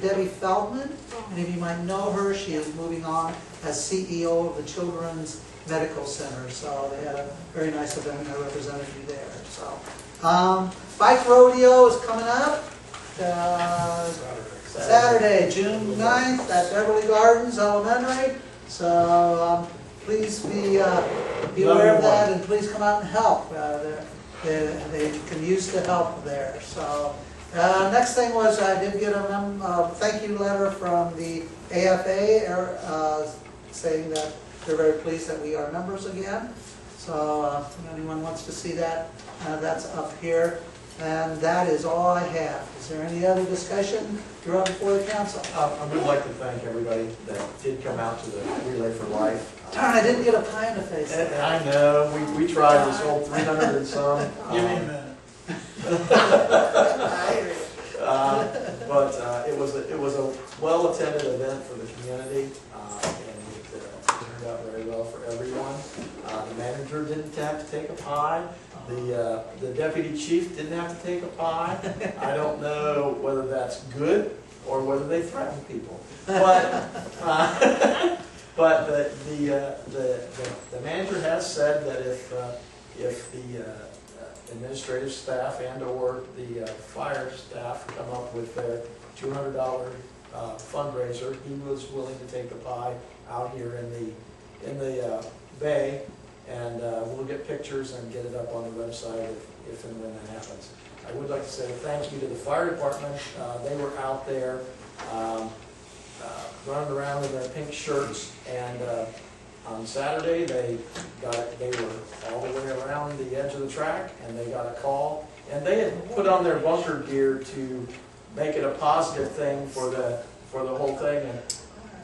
Debbie Feldman. Many of you might know her. She is moving on as CEO of the Children's Medical Center. So they had a very nice event, and I represented you there. So bike rodeo is coming up. Saturday, June 9th at Beverly Gardens Elementary. So please be aware of that, and please come out and help. They can use the help there. So next thing was I did get a thank you letter from the AFA saying that they're very pleased that we are members again. So if anyone wants to see that, that's up here. And that is all I have. Is there any other discussion before the council? I would like to thank everybody that did come out to the Relay for Life. Darn, I didn't get a pie in the face. And I know, we tried this whole 300 and some. Give me a minute. But it was a well-attended event for the community, and it turned out very well for everyone. The manager didn't have to take a pie. The deputy chief didn't have to take a pie. I don't know whether that's good or whether they threaten people. But, but the manager has said that if the administrative staff and or the fire staff come up with their $200 fundraiser, he was willing to take the pie out here in the bay, and we'll get pictures and get it up on the website if and when that happens. I would like to say thank you to the fire department. They were out there running around in their pink shirts, and on Saturday they were all the way around the edge of the track, and they got a call, and they had put on their bunker gear to make it a positive thing for the whole thing, and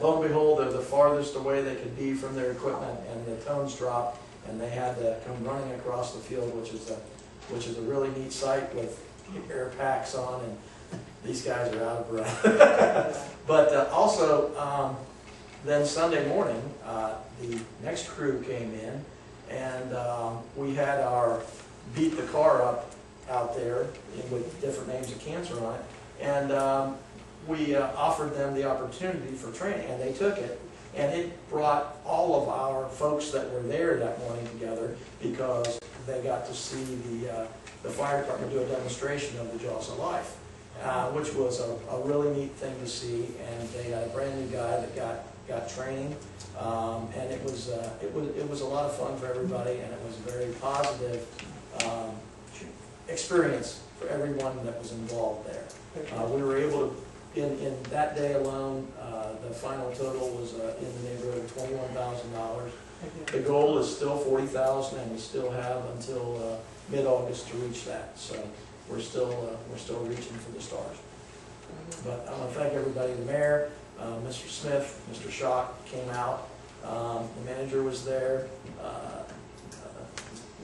lo and behold, they're the farthest away they could be from their equipment, and the tones dropped, and they had to come running across the field, which is a really neat sight with air packs on, and these guys are out of breath. But also, then Sunday morning, the next crew came in, and we had our Beat the Car Up out there with different names of cancer on it, and we offered them the opportunity for training, and they took it. And it brought all of our folks that were there that morning together, because they got to see the fire department do a demonstration of the Jaws of Life, which was a really neat thing to see. And they got a brand new guy that got training, and it was a lot of fun for everybody, and it was a very positive experience for everyone that was involved there. We were able to, in that day alone, the final total was in the neighborhood of $21,000. The goal is still $40,000, and we still have until mid-August to reach that. So we're still reaching for the stars. But I want to thank everybody. The mayor, Mr. Smith, Mr. Schock came out. The manager was there.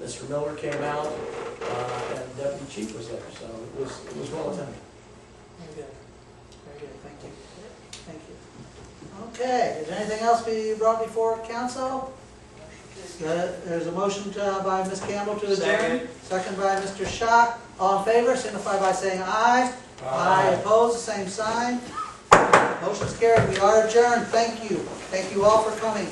Mr. Miller came out, and Deputy Chief was there. So it was well attended. Very good. Very good. Thank you. Thank you. Okay. Is anything else be brought before council? There's a motion by Ms. Campbell to adjourn. Second by Mr. Schock. All in favor, signify by saying aye. Aye. Opposed, the same sign. Motion's carried. We are adjourned. Thank you. Thank you all for coming.